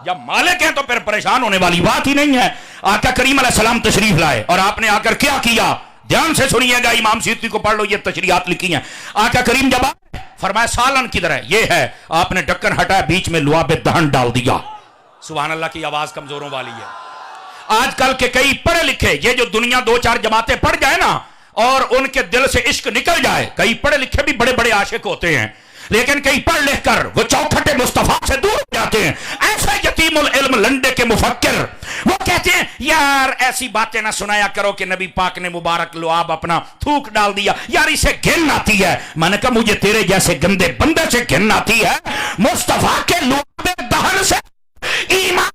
जब मालिक हैं तो फिर परेशान होने वाली बात ही नहीं है। आका करीम अलैहिस्सलाम तशरीफ लाए और आपने आकर क्या किया? ध्यान से सुनिएगा, इमाम सीती को पढ़ लो, ये तशरीहात लिखी हैं। आका करीम जब आए फरमाया सालन किधर है? ये है। आपने ढक्कन हटाया, बीच में लुआबे दहन डाल दिया। सुभान अल्लाह की आवाज कमजोरों वाली है। आजकल के कई पढ़े लिखे, ये जो दुनिया 2-4 जमातें पढ़ जाए ना और उनके दिल से इश्क निकल जाए, कई पढ़े लिखे भी बड़े बड़े आशिक होते हैं, लेकिन कहीं पढ़ लिख कर वो चौखटे मुस्तफा से दूर हो जाते हैं। ऐसे यतीमुल इल्म लंडे के मुफक्किर वो कहते हैं यार ऐसी बातें ना सुनाया करो कि नबी पाक ने मुबारक लुआब अपना थूक डाल दिया, यार इसे घिन आती है। मैंने कहा मुझे तेरे जैसे गंदे बंदे से घिन आती है, मुस्तफा के लुआब दहन से ईमान,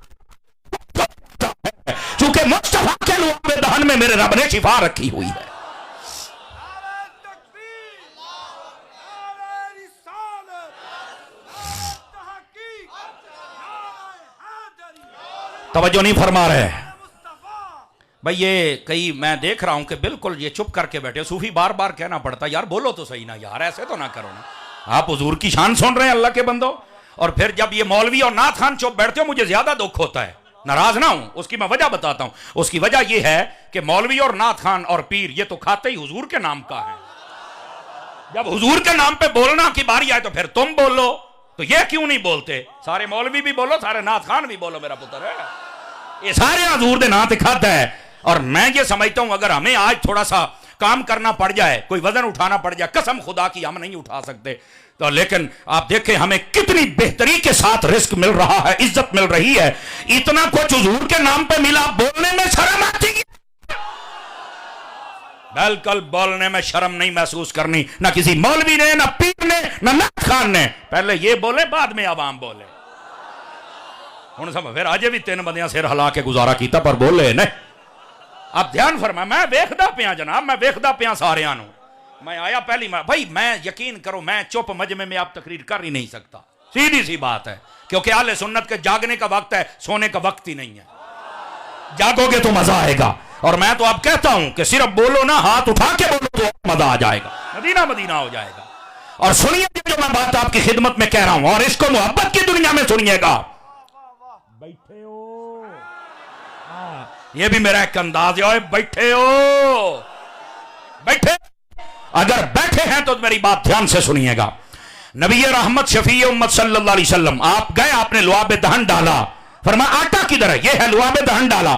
चूंकि मुस्तफा के लुआब दहन में मेरे रब ने शिफा रखी हुई है। तवज्जो नहीं फरमा रहे भाई। ये कई मैं देख रहा हूं कि बिल्कुल ये चुप करके बैठे। सूफी बार बार कहना पड़ता यार बोलो तो सही ना यार, ऐसे तो ना करो ना। आप हुजूर की शान सुन रहे हैं अल्लाह के बंदो, और फिर जब ये मौलवी और नाथ खान चुप बैठते हो मुझे ज्यादा दुख होता है। नाराज ना हूं, उसकी मैं वजह बताता हूं। उसकी वजह यह है कि मौलवी और नाथ खान और पीर ये तो खाते ही हुजूर के नाम का है। जब हुजूर के नाम पे बोलना की बारी आए तो फिर तुम बोलो, तो ये क्यों नहीं बोलते? सारे मौलवी भी बोलो, सारे नाथ खान भी बोलो मेरा पुत्र है, ये सारे हुजूर दे नाम खाता है। और मैं ये समझता हूं अगर हमें आज थोड़ा सा काम करना पड़ जाए, कोई वजन उठाना पड़ जाए, कसम खुदा की हम नहीं उठा सकते तो, लेकिन आप देखें हमें कितनी बेहतरी के साथ रिस्क मिल रहा है, इज्जत मिल रही है। इतना कुछ हुजूर के नाम पे मिला, बोलने में शर्म आती है? बिल्कुल बोलने में शर्म नहीं महसूस करनी, ना किसी मौलवी ने, ना पीर ने, ना नाथ खान ने। पहले ये बोले बाद में आवाम बोले। हुण सब फिर अजे भी 3 बंदियां सिर हिला के गुजारा किया पर बोले नहीं। आप ध्यान फरमा, मैं वेखदा पिया जनाब, मैं वेखदा पिया सारियां नूं। मैं आया पहली भाई, मैं यकीन करो मैं चुप मजमे में आप तकरीर कर ही नहीं सकता, सीधी सी बात है, क्योंकि आले सुन्नत के जागने का वक्त है, सोने का वक्त ही नहीं है। जागोगे तो मजा आएगा। और मैं तो अब कहता हूं कि सिर्फ बोलो ना, हाथ उठा के बोलो तो मजा आ जाएगा, मदीना मदीना हो जाएगा। और सुनिए जो मैं बात आपकी खिदमत में कह रहा हूं, और इसको मोहब्बत की दुनिया में सुनिएगा। बैठे हो, ये भी मेरा एक अंदाज है, बैठे हो, बैठे। अगर बैठे हैं तो मेरी बात ध्यान से सुनिएगा। नबी रहमत शफी उम्मत सल्लल्लाहु अलैहि वसल्लम, आप गए, आपने लुआब दहन डाला, फरमाया आटा किधर है? ये है लुआब दहन डाला।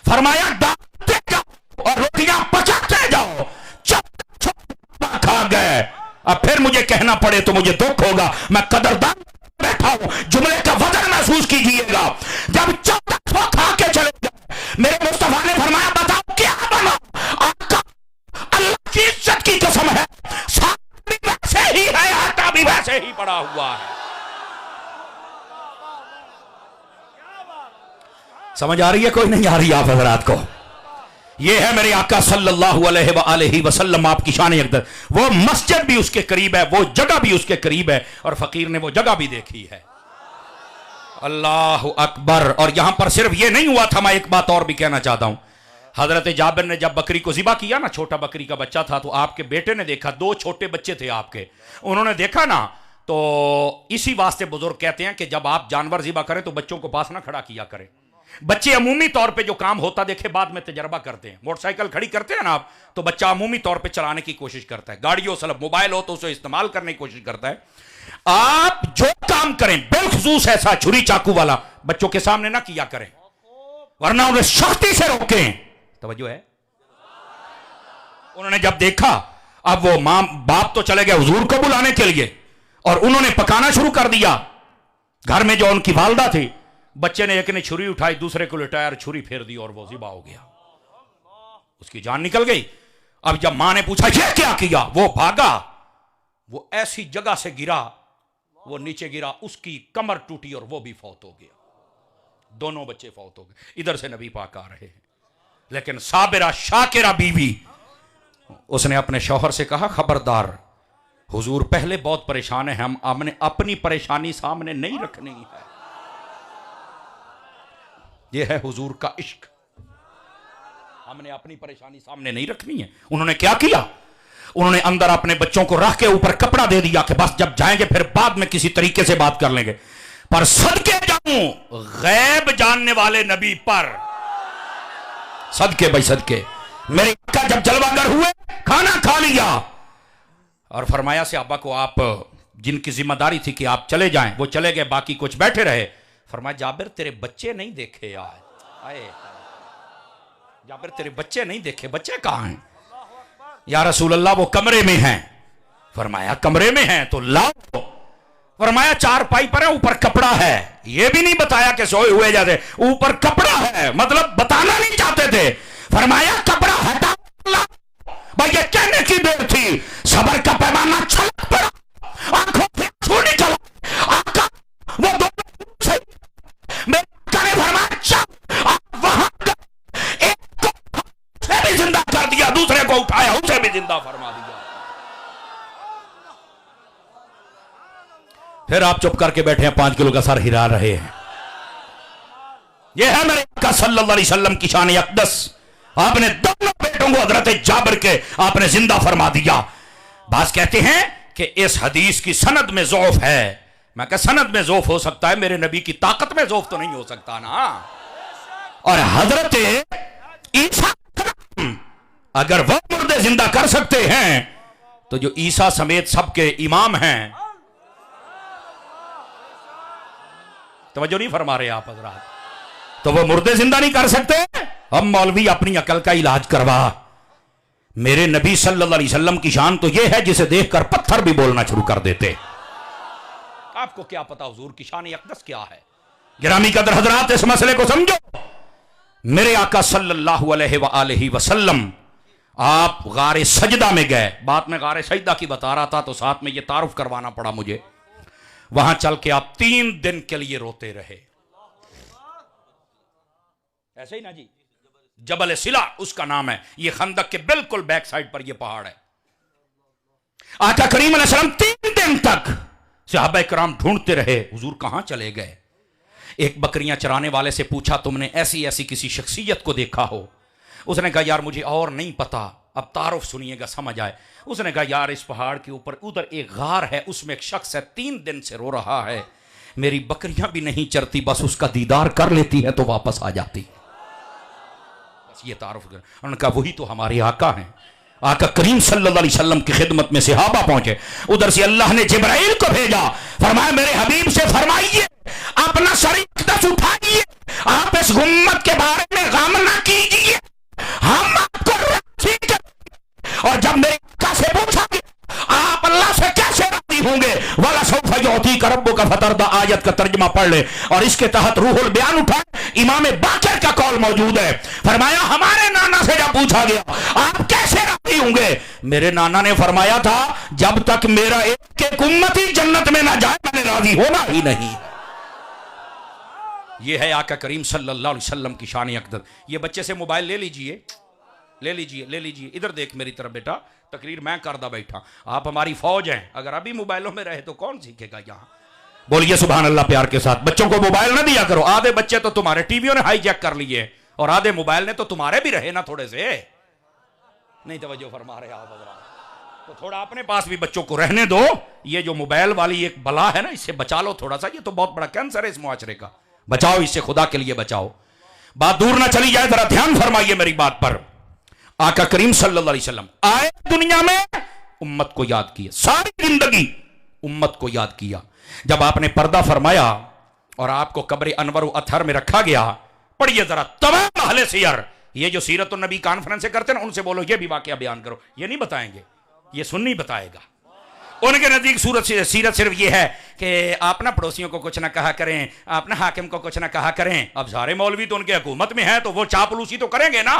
फरमाया डालते जाओ और रोटियां पचाते जाओ। खा गए, अब फिर मुझे कहना पड़े तो मुझे दुख होगा, मैं कदरदान बैठा हूं, जुमले का वजन महसूस कीजिएगा। जब 14 खा के चले गए, मेरे मुस्तफा ने फरमाया बताओ क्या बना? आका, अल्लाह की इज्जत की कसम है, साग भी वैसे ही है, आटा भी वैसे ही पड़ा हुआ है। समझ आ रही है कोई नहीं आ रही आप हजरात को? ये है मेरे आका सल्लल्लाहु अलैहि वसल्लम आपकी शान अक़दस। वो मस्जिद भी उसके करीब है, वो जगह भी उसके करीब है, और फकीर ने वो जगह भी देखी है। अल्लाह अकबर। और यहां पर सिर्फ ये नहीं हुआ था, मैं एक बात और भी कहना चाहता हूं। हजरत जाबिर ने जब बकरी को ज़िबा किया ना, छोटा बकरी का बच्चा था, तो आपके बेटे ने देखा, 2 छोटे बच्चे थे आपके, उन्होंने देखा ना, तो इसी वास्ते बुजुर्ग कहते हैं कि जब आप जानवर ज़िबा करें तो बच्चों को पास ना खड़ा किया करें। बच्चे अमूमी तौर पे जो काम होता देखे बाद में तजर्बा करते हैं। मोटरसाइकिल खड़ी करते हैं ना आप, तो बच्चा अमूमी तौर पे चलाने की कोशिश करता है, गाड़ी हो, सलब मोबाइल हो तो उसे इस्तेमाल करने की कोशिश करता है। आप जो काम करें बिलखुसूस ऐसा छुरी चाकू वाला बच्चों के सामने ना किया करें, वरना उन्हें सख्ती से रोकें। तवज्जो है? उन्होंने जब देखा, अब वो मां बाप तो चले गए हुजूर को बुलाने के लिए, और उन्होंने पकाना शुरू कर दिया। घर में जो उनकी वालदा थी, बच्चे ने एक ने छुरी उठाई, दूसरे को लिटाया, छुरी फेर दी और वो ज़िबा हो गया, उसकी जान निकल गई। अब जब मां ने पूछा ये क्या किया, वो भागा, वो ऐसी जगह से गिरा, वो नीचे गिरा, उसकी कमर टूटी और वो भी फौत हो गया। दोनों बच्चे फौत हो गए। इधर से नबी पाक आ रहे हैं, लेकिन साबिरा शाकिरा बीवी, उसने अपने शौहर से कहा खबरदार, हुजूर पहले बहुत परेशान है, हमने अपनी परेशानी सामने नहीं रखनी है। यह है हुजूर का इश्क, हमने अपनी परेशानी सामने नहीं रखनी है। उन्होंने क्या किया? उन्होंने अंदर अपने बच्चों को रख के ऊपर कपड़ा दे दिया कि बस जब जाएंगे फिर बाद में किसी तरीके से बात कर लेंगे। पर सदके जाऊं गैब जानने वाले नबी पर, सदके भाई सदके, मेरे आका जब जलवागर हुए, खाना खा लिया और फरमाया सहाबा को, आप जिनकी जिम्मेदारी थी कि आप चले जाएं वो चले गए, बाकी कुछ बैठे रहे। फरमाया जाबिर तेरे बच्चे नहीं देखे यार, आए जाबिर तेरे बच्चे नहीं देखे, बच्चे कहां हैं? या रसूल अल्लाह वो कमरे में हैं। फरमाया कमरे में हैं तो लाओ। फरमाया चारपाई पर है, ऊपर कपड़ा है। यह भी नहीं बताया कि सोए हुए जैसे, ऊपर कपड़ा है, मतलब बताना नहीं चाहते थे। फरमाया कपड़ा हटा, भाई ये कहने की देर थी, सबर का पैमाना छलक पड़ा, आंखों से आंसू निकला। आका वो दोनों से मेरे आका ने फरमाया चल, आप वहां एक को भी जिंदा कर दिया, दूसरे को उठाया, उसे भी जिंदा फरमा दिया। फिर आप चुप करके बैठे हैं, 5 किलो का सर हिला रहे हैं। यह है मेरे आका सल्लल्लाहु अलैहि वसल्लम की शान अक़दस। आपने दोनों बेटों को हजरत जाबिर के आपने जिंदा फरमा दिया। बास कहते हैं कि इस हदीस की सनद में ज़ौफ है। मैं कहा सनद में ज़ौफ हो सकता है, मेरे नबी की ताकत में ज़ौफ तो नहीं हो सकता ना। और हजरत ईसा अगर वह मुर्दे जिंदा कर सकते हैं तो जो ईसा समेत सबके इमाम हैं, तवज्जो नहीं फरमा रहे आप हजरात, तो वो मुर्दे जिंदा नहीं कर सकते। हम मौलवी अपनी अकल का इलाज करवा। मेरे नबी सल्लल्लाहु अलैहि वसल्लम की शान तो यह है जिसे देखकर पत्थर भी बोलना शुरू कर देते। आपको क्या पता हुजूर की शान अक़दस क्या है। गिरामी कदर हजरात, इस मसले को समझो। मेरे आका सल्लल्लाहु अलैहि वसल्लम आप गारे सजदा में गए। बात में गारे सजदा की बता रहा था तो साथ में यह तारुफ करवाना पड़ा मुझे। वहां चल के आप 3 दिन के लिए रोते रहे। ऐसे ही ना जी, जबल सिला उसका नाम है। यह खंदक के बिल्कुल बैक साइड पर यह पहाड़ है। आका करीम अलैहिस्सलाम 3 दिन तक सहाबा इकराम ढूंढते रहे, हुजूर कहां चले गए। एक बकरियां चराने वाले से पूछा, तुमने ऐसी ऐसी किसी शख्सियत को देखा हो। उसने कहा यार मुझे और नहीं पता, अब तारुफ सुनिएगा समझ आए। उसने कहा यार इस पहाड़ के ऊपर उधर एक गार है, उसमें एक शख्स है, 3 दिन से रो रहा है, मेरी बकरियां भी नहीं चरती, बस उसका दीदार कर लेती है तो वापस आ जाती। बस ये तारुफ। उन्होंने कहा वही तो हमारे आका हैं। आका करीम सल्लल्लाहु अलैहि वसल्लम की खिदमत में सहाबा पहुंचे। उधर से अल्लाह ने जिब्राइल को भेजा, फरमाया मेरे हबीब से फरमाइए अपना सर अक़दस उठाइए, आप इस उम्मत के बारे में गम ना कीजिए, हम आपको राजी करेंगे। और जब मेरे आका से पूछा कि आप अल्लाह से कैसे राजी होंगे, वाला सौफा युअतीका रब्बुका फतरदा आयत का तर्जुमा पढ़ ले और इसके तहत रूहुल बयान उठा, इमाम बाकर का कौल मौजूद है। फरमाया हमारे नाना से जब पूछा गया आप कैसे राजी होंगे, मेरे नाना ने फरमाया था जब तक मेरा एक उम्मती जन्नत में ना जाए मैंने राजी होना ही नहीं। यह है आका करीम सल्लल्लाहु अलैहि वसल्लम की शान अक़दस। ये बच्चे से मोबाइल ले लीजिए, ले लीजिए, ले लीजिए, इधर देख मेरी तरफ बेटा, तकरीर मैं करदा बैठा, आप हमारी फौज हैं। अगर अभी मोबाइलों में रहे तो कौन सीखेगा यहाँ। बोलिए सुभान अल्लाह प्यार के साथ। बच्चों को मोबाइल ना दिया करो। आधे बच्चे तो तुम्हारे टीवियों ने हाईजैक कर लिए और आधे मोबाइल ने तो तुम्हारे भी रहे ना थोड़े से। नहीं तवज्जो फरमा रहे आप हज़रात, तो थोड़ा अपने पास भी बच्चों को रहने दो। ये जो मोबाइल वाली एक बला है ना, इससे बचा लो थोड़ा सा। ये तो बहुत बड़ा कैंसर है इस मुआशरे का। बचाओ इससे, खुदा के लिए बचाओ। बात दूर ना चली जाए, जरा ध्यान फरमाइए मेरी बात पर। आका करीम सल्लल्लाहु अलैहि वसल्लम आए दुनिया में, उम्मत को याद किया, सारी जिंदगी उम्मत को याद किया। जब आपने पर्दा फरमाया और आपको कब्र अनवर अथर में रखा गया, पढ़िए जरा तमाम अहले सियर, ये जो सीरत नबी कॉन्फ्रेंस करते हैं ना, उनसे बोलो ये भी वाकया बयान करो। ये नहीं बताएंगे, ये सुन्नी बताएगा। उनके नजदीक सीरत सिर्फ ये है कि आप ना पड़ोसियों को कुछ ना कहा करें, आप ना हाकिम को कुछ ना कहा करें। अब सारे मौलवी तो उनके हुकूमत में है तो वो चापलूसी तो करेंगे ना।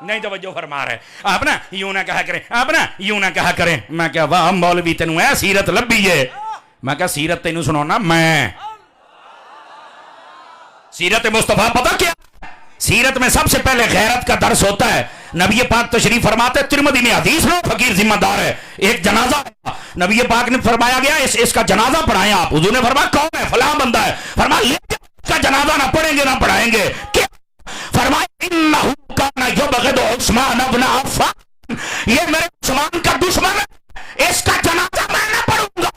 नहीं तवज्जो फरमा रहे, आप ना यूं ना कहा करें, आप ना यूं ना कहा करें। मैं क्या वाह मौलवी तेनू है सीरत लभी है। मैं क्या सीरत तेनू सुनाना, मैं सीरत मुस्तफा पता क्या, सीरत में सबसे पहले गैरत का दर्स होता है। नबी पाक तशरीफ फरमाते, तिरमिज़ी में हदीस लो, फकीर जिम्मेदार है। एक जनाजा नबी पाक ने फरमाया गया इसका जनाजा पढ़ाएं आप। हुजूर ने फरमाया कौन है, फलां बंदा है। फरमाया इसका जनाजा ना पढ़ेंगे ना पढ़ाएंगे। क्या फरमाया, इन्नहु काना युबग़िदु उस्मान इब्न अफ़्फ़ान, ये मेरे उस्मान का दुश्मन है, इसका जनाजा मैं ना पढ़ूंगा।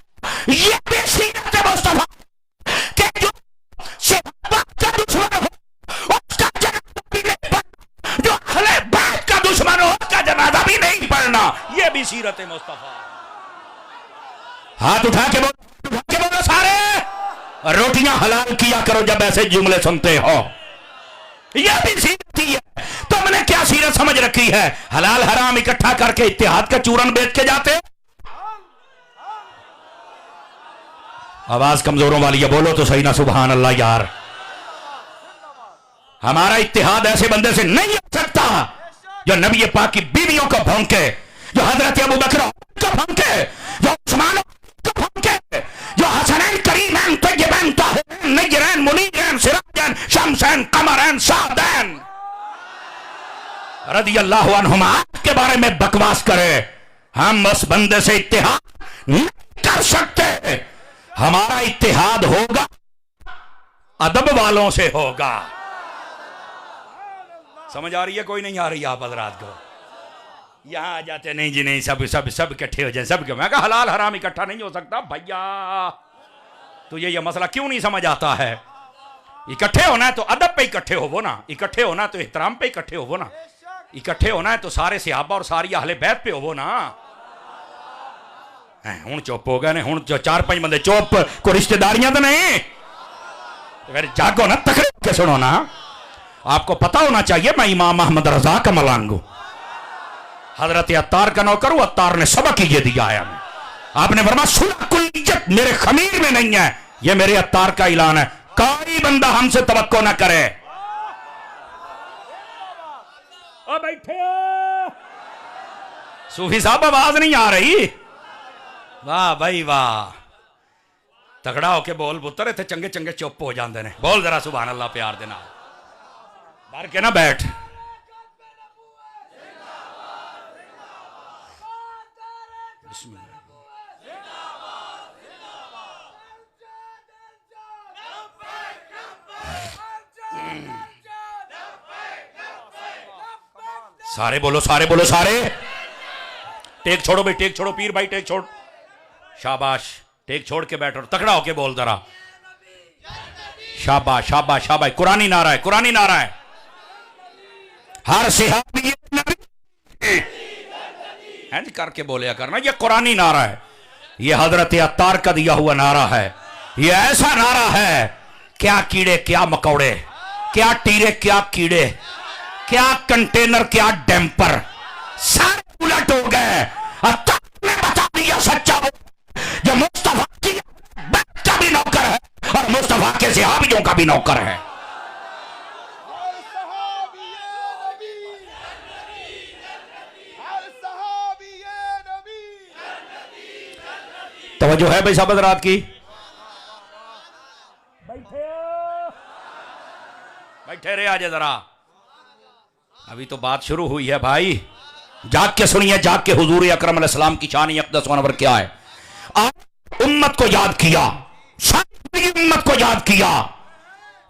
ये भी सीरत मुस्तफा के जो सहाबा का दुश्मन हो उसका जनाजा भी नहीं पढ़ना, जो अहले बैत का दुश्मन हो उसका जनाजा भी नहीं पढ़ना। ये भी सीरत मुस्तफा। हाथ उठा के बोलो सारे, रोटियां हलाल किया करो जब ऐसे जुमले सुनते हो। यह भी सीरत ही है। तुमने क्या सीरत समझ रखी है, हलाल हराम इकट्ठा करके इत्तेहाद का चूरन बेच के जाते। आवाज कमजोरों वाली है, बोलो तो सही ना सुभान अल्लाह यार। हमारा इत्तेहाद ऐसे बंदे से नहीं हो सकता जो नबी पाक की बीवियों को भौंके, जो हजरत अबू बकर को भौंके, जो उस्मान को भौंके, जो हसनैन करीमैन तय्यबैन ताहिरैन नय्यरैन मुनीरैन सिराजैन शमसैन कमरैन सादैन रदियल्लाहु अन्हुमा के बारे में बकवास करे। हम उस बंदे से इत्तेहाद नहीं कर सकते। हमारा इत्तेहाद होगा अदब वालों से होगा। समझ आ रही है? कोई नहीं आ रही आप हजरात को? यहां आ जाते नहीं जी नहीं, सब सब सब इकट्ठे हो जाए सब। मैं कहा हलाल हराम इकट्ठा नहीं हो सकता भैया। तो ये मसला क्यों नहीं समझ आता है? इकट्ठे होना है तो अदब पे इकट्ठे होवो ना, इकट्ठे होना तो एहतराम पे इकट्ठे होवो ना, इकट्ठे होना है तो सारे सहाबा और सारी अहले बैत पे होवो ना। हूं चुप हो गए ने, हूं जो 4-5 बंदे चुप, को रिश्तेदारियां तो नहीं, फिर जागो ना, तकड़े के सुनो ना। आपको पता होना चाहिए मैं इमाम अहमद रजा का मलांग हूं, हजरत अत्तार का नौकर हूं। अत्तार ने सबक ये दिया है हमें। आपने फरमाया सुलह कुल इज्जत मेरे खमीर में नहीं है, ये मेरे अत्तार का ऐलान है। कोई बंदा हमसे तवक्को ना करे। ओ बैठे सूफी साहब, आवाज नहीं आ रही? वाह भाई वाह, तगड़ा होके बोल पुत्र, थे चंगे चंगे चुप हो जाते ने। बोल जरा सुभान अल्लाह प्यार देना, डर के ना बैठ। सारे बोलो, सारे बोलो, सारे। टेक छोड़ो भाई, टेक छोड़ो पीर भाई, टेक छोड़। शाबाश, टेक छोड़ के बैठो, तकड़ा होके बोल जरा। शाबाश शाबाश शाबाश। कुरानी नारा है, कुरानी नारा है। हर सहाबी है करके बोलिया करना, ये कुरानी नारा है। ये हजरत अत्तार का दिया हुआ नारा है। ये ऐसा नारा है, क्या कीड़े क्या मकौड़े, क्या टीरे क्या कीड़े, क्या कंटेनर क्या डैम्पर, सारे उलट हो गए। अत्तार ने बता दिया सच्चा जो मुस्तफा की का भी नौकर है और मुस्तफा के सहाबियों का भी नौकर है। तवज्जो है भाई साहब रात की? बैठे रहे आज जरा, अभी तो बात शुरू हुई है भाई। जाग के सुनिए, जाग के हुजूर अकरम अलैहिस्सलाम की शान अक़दस वनवर क्या है। आप उम्मत को याद किया, सारी उम्मत को याद किया।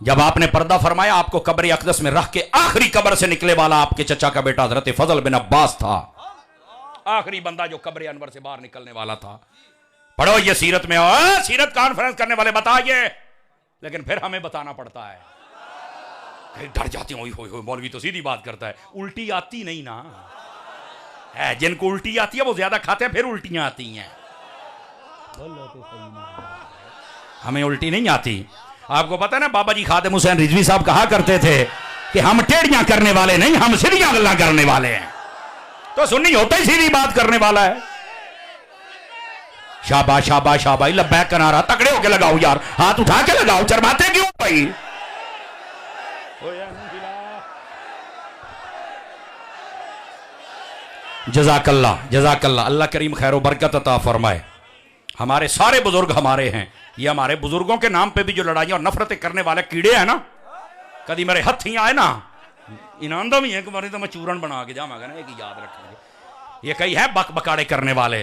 जब आपने पर्दा फरमाया, आपको कब्र अक़दस में रख के आखिरी कब्र से निकले वाला आपके चचा का बेटा हज़रत फजल बिन अब्बास था। आखिरी बंदा जो कब्र अनवर से बाहर निकलने वाला था। पढ़ो ये सीरत में, सीरत कॉन्फ्रेंस करने वाले बताइए, लेकिन फिर हमें बताना पड़ता है। डर जाते हो, मौलवी तो सीधी बात करता है, उल्टी आती नहीं ना है। जिनको उल्टी आती है वो ज्यादा खाते हैं, फिर उल्टियां आती हैं। हमें उल्टी नहीं आती। आपको पता है ना, बाबा जी खादिम हुसैन रिजवी साहब कहा करते थे कि हम टेढ़ियां करने वाले नहीं, हम सीधियां गल्ला करने वाले हैं। तो सुन्नी होता ही सीधी बात करने वाला है। शाबाश शाबाश शाबाश, लब्बैक का नारा तकड़े होके लगाओ यार, हाथ उठा के लगाओ, चरमाते क्यों भाई? जज़ाकल्लाह जज़ाकल्लाह, अल्लाह करीम खैर बरकत अता फरमाए। हमारे सारे बुजुर्ग हमारे हैं। ये हमारे बुजुर्गों के नाम पे भी जो लड़ाइयाँ और नफरतें करने वाले कीड़े हैं ना, कभी मेरे हथ ही आए ना, इनामदा भी है कि तो मैं चूरन बना के जाऊंगा ना, एक याद रखेंगे। ये कई है बक बकाड़े करने वाले।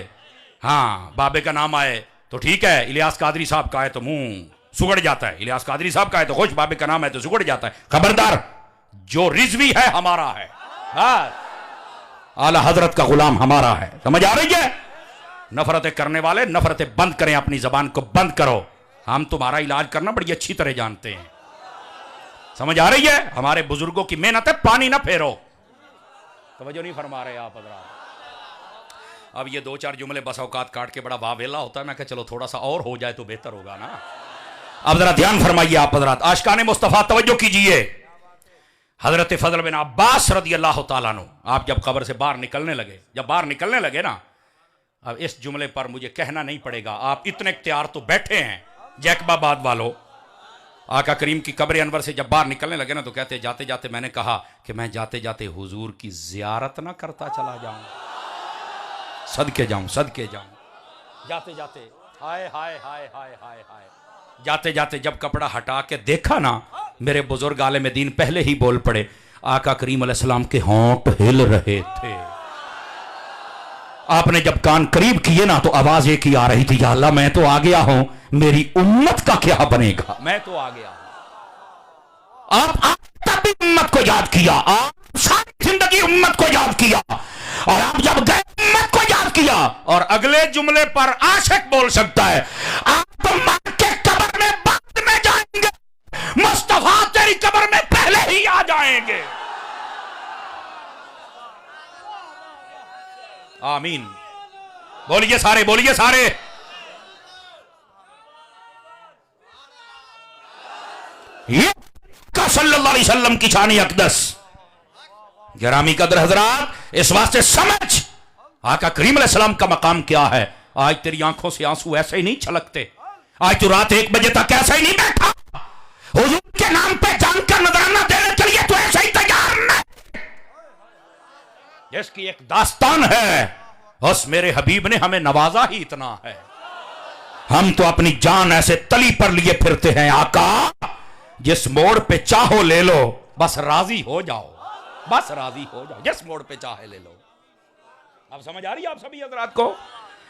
हाँ, बाबे का नाम आए तो ठीक है, इलियास कादरी साहब का है तो मुंह सुगड़ जाता है, इलियास कादरी साहब का है तो खुश, बाबे का नाम है तो सुगड़ जाता है। खबरदार, जो रिजवी है हमारा है। हाँ, आला हजरत का गुलाम हमारा है। समझ आ रही है? नफरतें करने वाले नफरतें बंद करें, अपनी जबान को बंद करो। हम तुम्हारा इलाज करना बड़ी अच्छी तरह जानते हैं। समझ आ रही है? हमारे बुजुर्गों की मेहनत है, पानी ना फेरो। तवज्जो नहीं फरमा रहे आप हजरात। अब ये 2-4 जुमले बस औकात काट के बड़ा वावेला होता है। मैं कहा चलो थोड़ा सा और हो जाए तो बेहतर होगा ना। अब जरा ध्यान फरमाइए आप हजरात, आशिकाने मुस्तफा तवज्जो कीजिए। हजरत फजल बिन अब्बास रदी अल्लाह तआला अन्हु, आप जब कब्र से बाहर निकलने लगे, जब बाहर निकलने लगे ना, अब इस जुमले पर मुझे कहना नहीं पड़ेगा, आप इतने इख्तियार तो बैठे हैं, जैकबाबाद वालों, आका करीम की कब्र अनवर से जब बाहर निकलने लगे ना तो कहते जाते जाते मैंने कहा कि मैं जाते जाते हुजूर की जियारत ना करता चला जाऊं, सदके जाऊं, सदके जाऊं। जाते जाते हाय हाय हाय हाय हाय हाय, जाते जाते जब कपड़ा हटा के देखा ना, मेरे बुजुर्ग आलिम दीन पहले ही बोल पड़े, आका करीम अलैहिस्सलाम के होंठ हिल रहे थे। आपने जब कान करीब किए ना तो आवाज एक ही आ रही थी, या अल्लाह मैं तो आ गया हूं, मेरी उम्मत का क्या बनेगा, मैं तो आ गया हूं। आप तब भी उम्मत को याद किया, आप सारी जिंदगी उम्मत को याद किया, और आप जब गए उम्मत को याद किया। और अगले जुमले पर आशिक बोल सकता है, आप तो मां के कब्र में बाद में जाएंगे, मुस्तफा तेरी कब्र में पहले ही आ जाएंगे। आमीन। बोलिए सारे, बोलिए सारे। ये का सल्लल्लाहु अलैहि वसल्लम की शान अक़दस। गिरामी कदर हजरात, इस वास्ते समझ आका करीम अलैहिस्सलाम का मकाम क्या है। आज तेरी आंखों से आंसू ऐसे ही नहीं छलकते, आज तू रात 1 बजे तक ऐसे ही नहीं बैठा, हुजूर के नाम पे जान का नजराना देने के लिए तो ऐसे ही तैयार नहीं। जिसकी एक दास्तान है, उस मेरे हबीब ने हमें नवाजा ही इतना है। हम तो अपनी जान ऐसे तली पर लिए फिरते हैं, आका जिस मोड़ पे चाहो ले लो, बस राजी हो जाओ, बस राजी हो जाओ, जिस मोड़ पे चाहे ले लो। अब समझ आ रही है आप सभी हजरात को?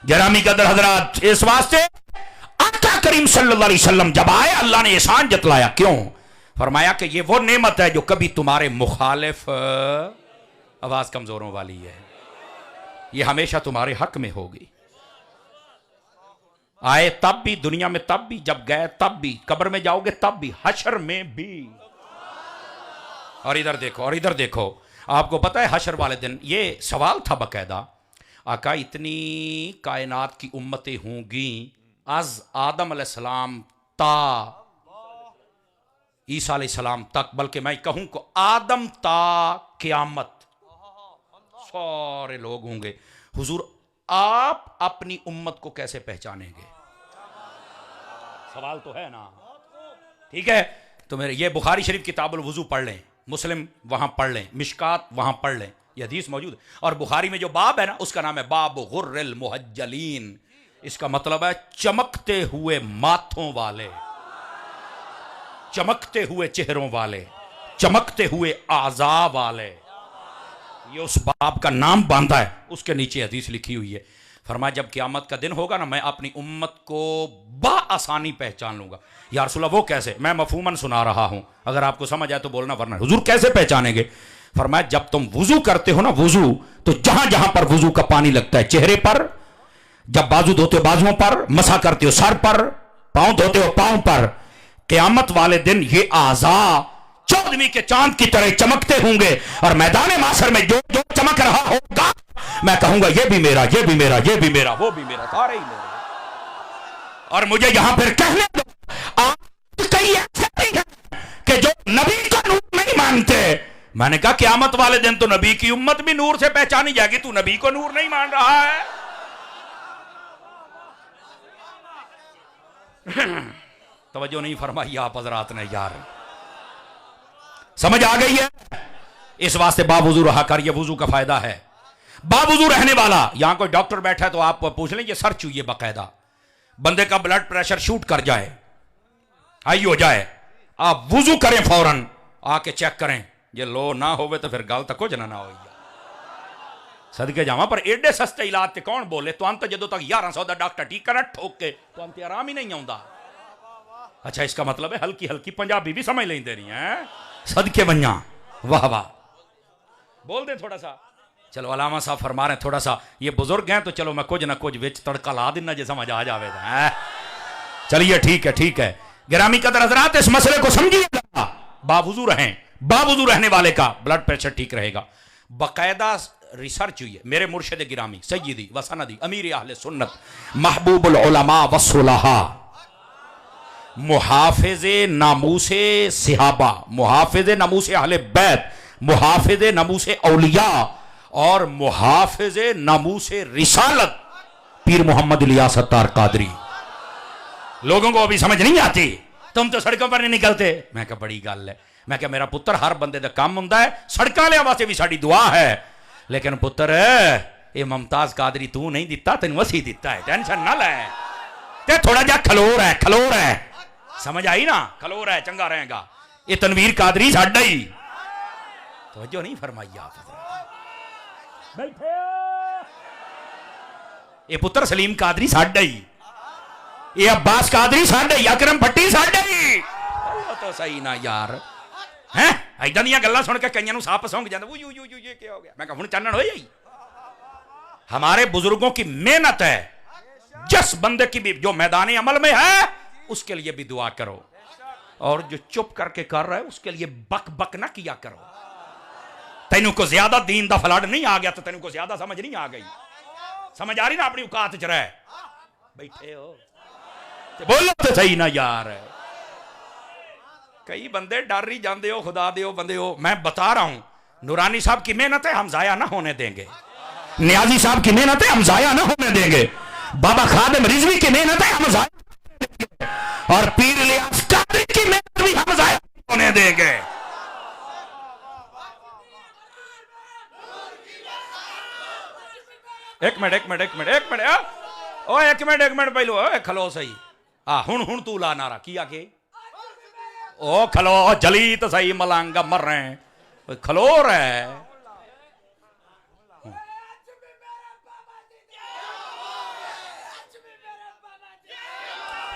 गिरामी कदर हजरात, इस वास्ते आका करीम सल्लल्लाहु अलैहि वसल्लम जब आए, अल्लाह ने एहसान जतलाया। क्यों? फरमाया कि ये वो नेमत है जो कभी तुम्हारे मुखालिफ, आवाज कमजोरों वाली है, ये हमेशा तुम्हारे हक में होगी। आए तब भी दुनिया में, तब भी, जब गए तब भी, कब्र में जाओगे तब भी, हशर में भी। और इधर देखो, और इधर देखो, आपको पता है हशर वाले दिन ये सवाल था बकायदा, आका इतनी कायनात की उम्मतें होंगी, अज आदम अलैहिस्सलाम ता ईसा अलैहिस्सलाम तक, बल्कि मैं कहूं को आदम ता क़यामत, सारे लोग होंगे। हुजूर आप अपनी उम्मत को कैसे पहचानेंगे? सवाल तो है ना। ठीक है, तो मेरे ये बुखारी शरीफ किताबुल वुजू पढ़ लें, मुस्लिम वहां पढ़ लें, मिशकात वहां पढ़ लें, ये हदीस मौजूद है। और बुखारी में जो बाब है ना, उसका नाम है बाब गुर्रिल मुहज्जलीन। इसका मतलब है चमकते हुए माथों वाले, चमकते हुए चेहरों वाले, चमकते हुए आज़ा वाले। ये उस बाप का नाम बांधा है, उसके नीचे हदीस लिखी हुई है। फरमाया जब क़यामत का दिन होगा ना, मैं अपनी उम्मत को बाआसानी पहचान लूंगा। या रसूलल्लाह वो कैसे? मैं मफहूमन सुना रहा हूं, अगर आपको समझ आए तो बोलना, वरना हुजूर कैसे पहचानेंगे? फरमाया जब तुम वुजू करते हो ना, वुजू, तो जहां जहां पर वुजू का पानी लगता है, चेहरे पर, जब बाजू धोते हो बाजुओं पर, मसा करते हो सर पर, पांव धोते हो पांव पर, क़यामत वाले दिन ये आज़ा 14वीं के चांद की तरह चमकते होंगे। और मैदान माशर में जो जो चमक रहा होगा, मैं कहूंगा ये भी मेरा, ये भी मेरा, ये भी मेरा, वो भी मेरा, सारे ही मेरे। और मुझे यहां फिर कहने दो, आप कई ऐसे नहीं हैं कि जो नबी का नूर नहीं मानते। मैंने कहा क़यामत वाले दिन तो नबी की उम्मत भी नूर से पहचानी जाएगी, तू नबी को नूर नहीं मान रहा है। तवज्जो नहीं फरमाई आप हजरात ने यार, समझ आ गई है? इस वास्ते बावुजू रहा कर, ये वुजू का फायदा है। बावुजू रहने वाला, यहां कोई डॉक्टर बैठा है तो आप पूछ लें, ये सर्च हुई है बाकायदा, बंदे का ब्लड प्रेशर शूट कर जाए, हाई हो जाए, आप वुजू करें फौरन, आके चेक करें, ये लो ना होवे तो फिर गल तक कुछ ना हो। सदके जावा, पर एडे सस्ते इलाज ते कौन बोले? तो अंत जो तक 1100 का डॉक्टर टीका ना ठोक के तो अंत आराम ही नहीं आता। अच्छा, इसका मतलब है हल्की हल्की पंजाबी भी समझ लेंदे नहीं है। सदके बन्या, वाह वाह, बोल दे थोड़ा सा। चलो अलामा साहब फरमा रहे हैं थोड़ा सा, ये बुजुर्ग हैं तो चलो मैं कुछ ना कुछ विच तड़का ला देना जो समझ आ जावे। चलिए ठीक है, ठीक है। गिरामी कदर हजरात, इस मसले को समझिएगा। बावुजू रहें, बावुजू रहने वाले का ब्लड प्रेशर ठीक रहेगा। बाकायदा रिसर्च हुई है। मेरे मुर्शिद गिरामी सय्यदी व सनदी अमीर अहले सुन्नत महबूबुल उलमा व सुलहा, मुहाफिज़े नामूसे सिहाबा, मुहाफिज़े नामूसे अहले बैत, मुहाफिज़े नामूसे औलिया और मुहाफिज़े नामूसे रिसालत पीर मोहम्मद इलियास अत्तार कादरी। लोगों को अभी समझ नहीं आती, तुम तो सड़कों पर नहीं निकलते। मैं कहा बड़ी गल है। मैं कहा मेरा पुत्र हर बंदे का काम होंदा है, सड़क वाले वास्ते भी साड़ी दुआ है, लेकिन पुत्र ये मुमताज कादरी तू नहीं दिता, तेन असी दिता है, टेंशन ना ले। ते थोड़ा जा खलोर है, समझ आई ना, खलोर है चंगा रहेगा। ये तनवीर कादरी साडा ही, तवज्जो नहीं फरमाई आप बैठे। ये पुत्र सलीम कादरी साडा ही, ये अब्बास कादरी साडा ही, अकरम भट्टी साडा ही। तो सही ना यार हैं, इदां दी गल्लां सुन के कईयां नूं साह पसौंग जांदा, ये क्या हो गया। मैं कहा हुण चानण होई जाई। हमारे बुजुर्गों की मेहनत है, जिस बंदे की भी जो मैदान अमल में है उसके लिए भी दुआ करो, और जो चुप करके कर रहा है उसके लिए बक बक ना किया करो। तेनू को ज्यादा दीन दा फ्लड नहीं आ गया तो तेनू को ज्यादा समझ नहीं आ गई, समझ आ रही ना, अपनी औकात च रह बैठे हो ते बोलो तो सही ना यार। कई बंदे डर ही जाते हो, खुदा दे बंदे हो। मैं बता रहा हूं, नूरानी साहब की मेहनत है, हम जाया ना होने देंगे। नियाजी साहब की मेहनत है, हम जाया ना होने देंगे। बाबा खादिम रिजवी की मेहनत है, हम जाया देंगे। और पीर इलियास कादरी की मेहनत भी हम जाया होने देंगे। एक मिनट पहलो खलो सही। हुण तू ला नारा की आके ओ खलो जली तो सही, मलांगा मर रहे हैं, खलो रहे।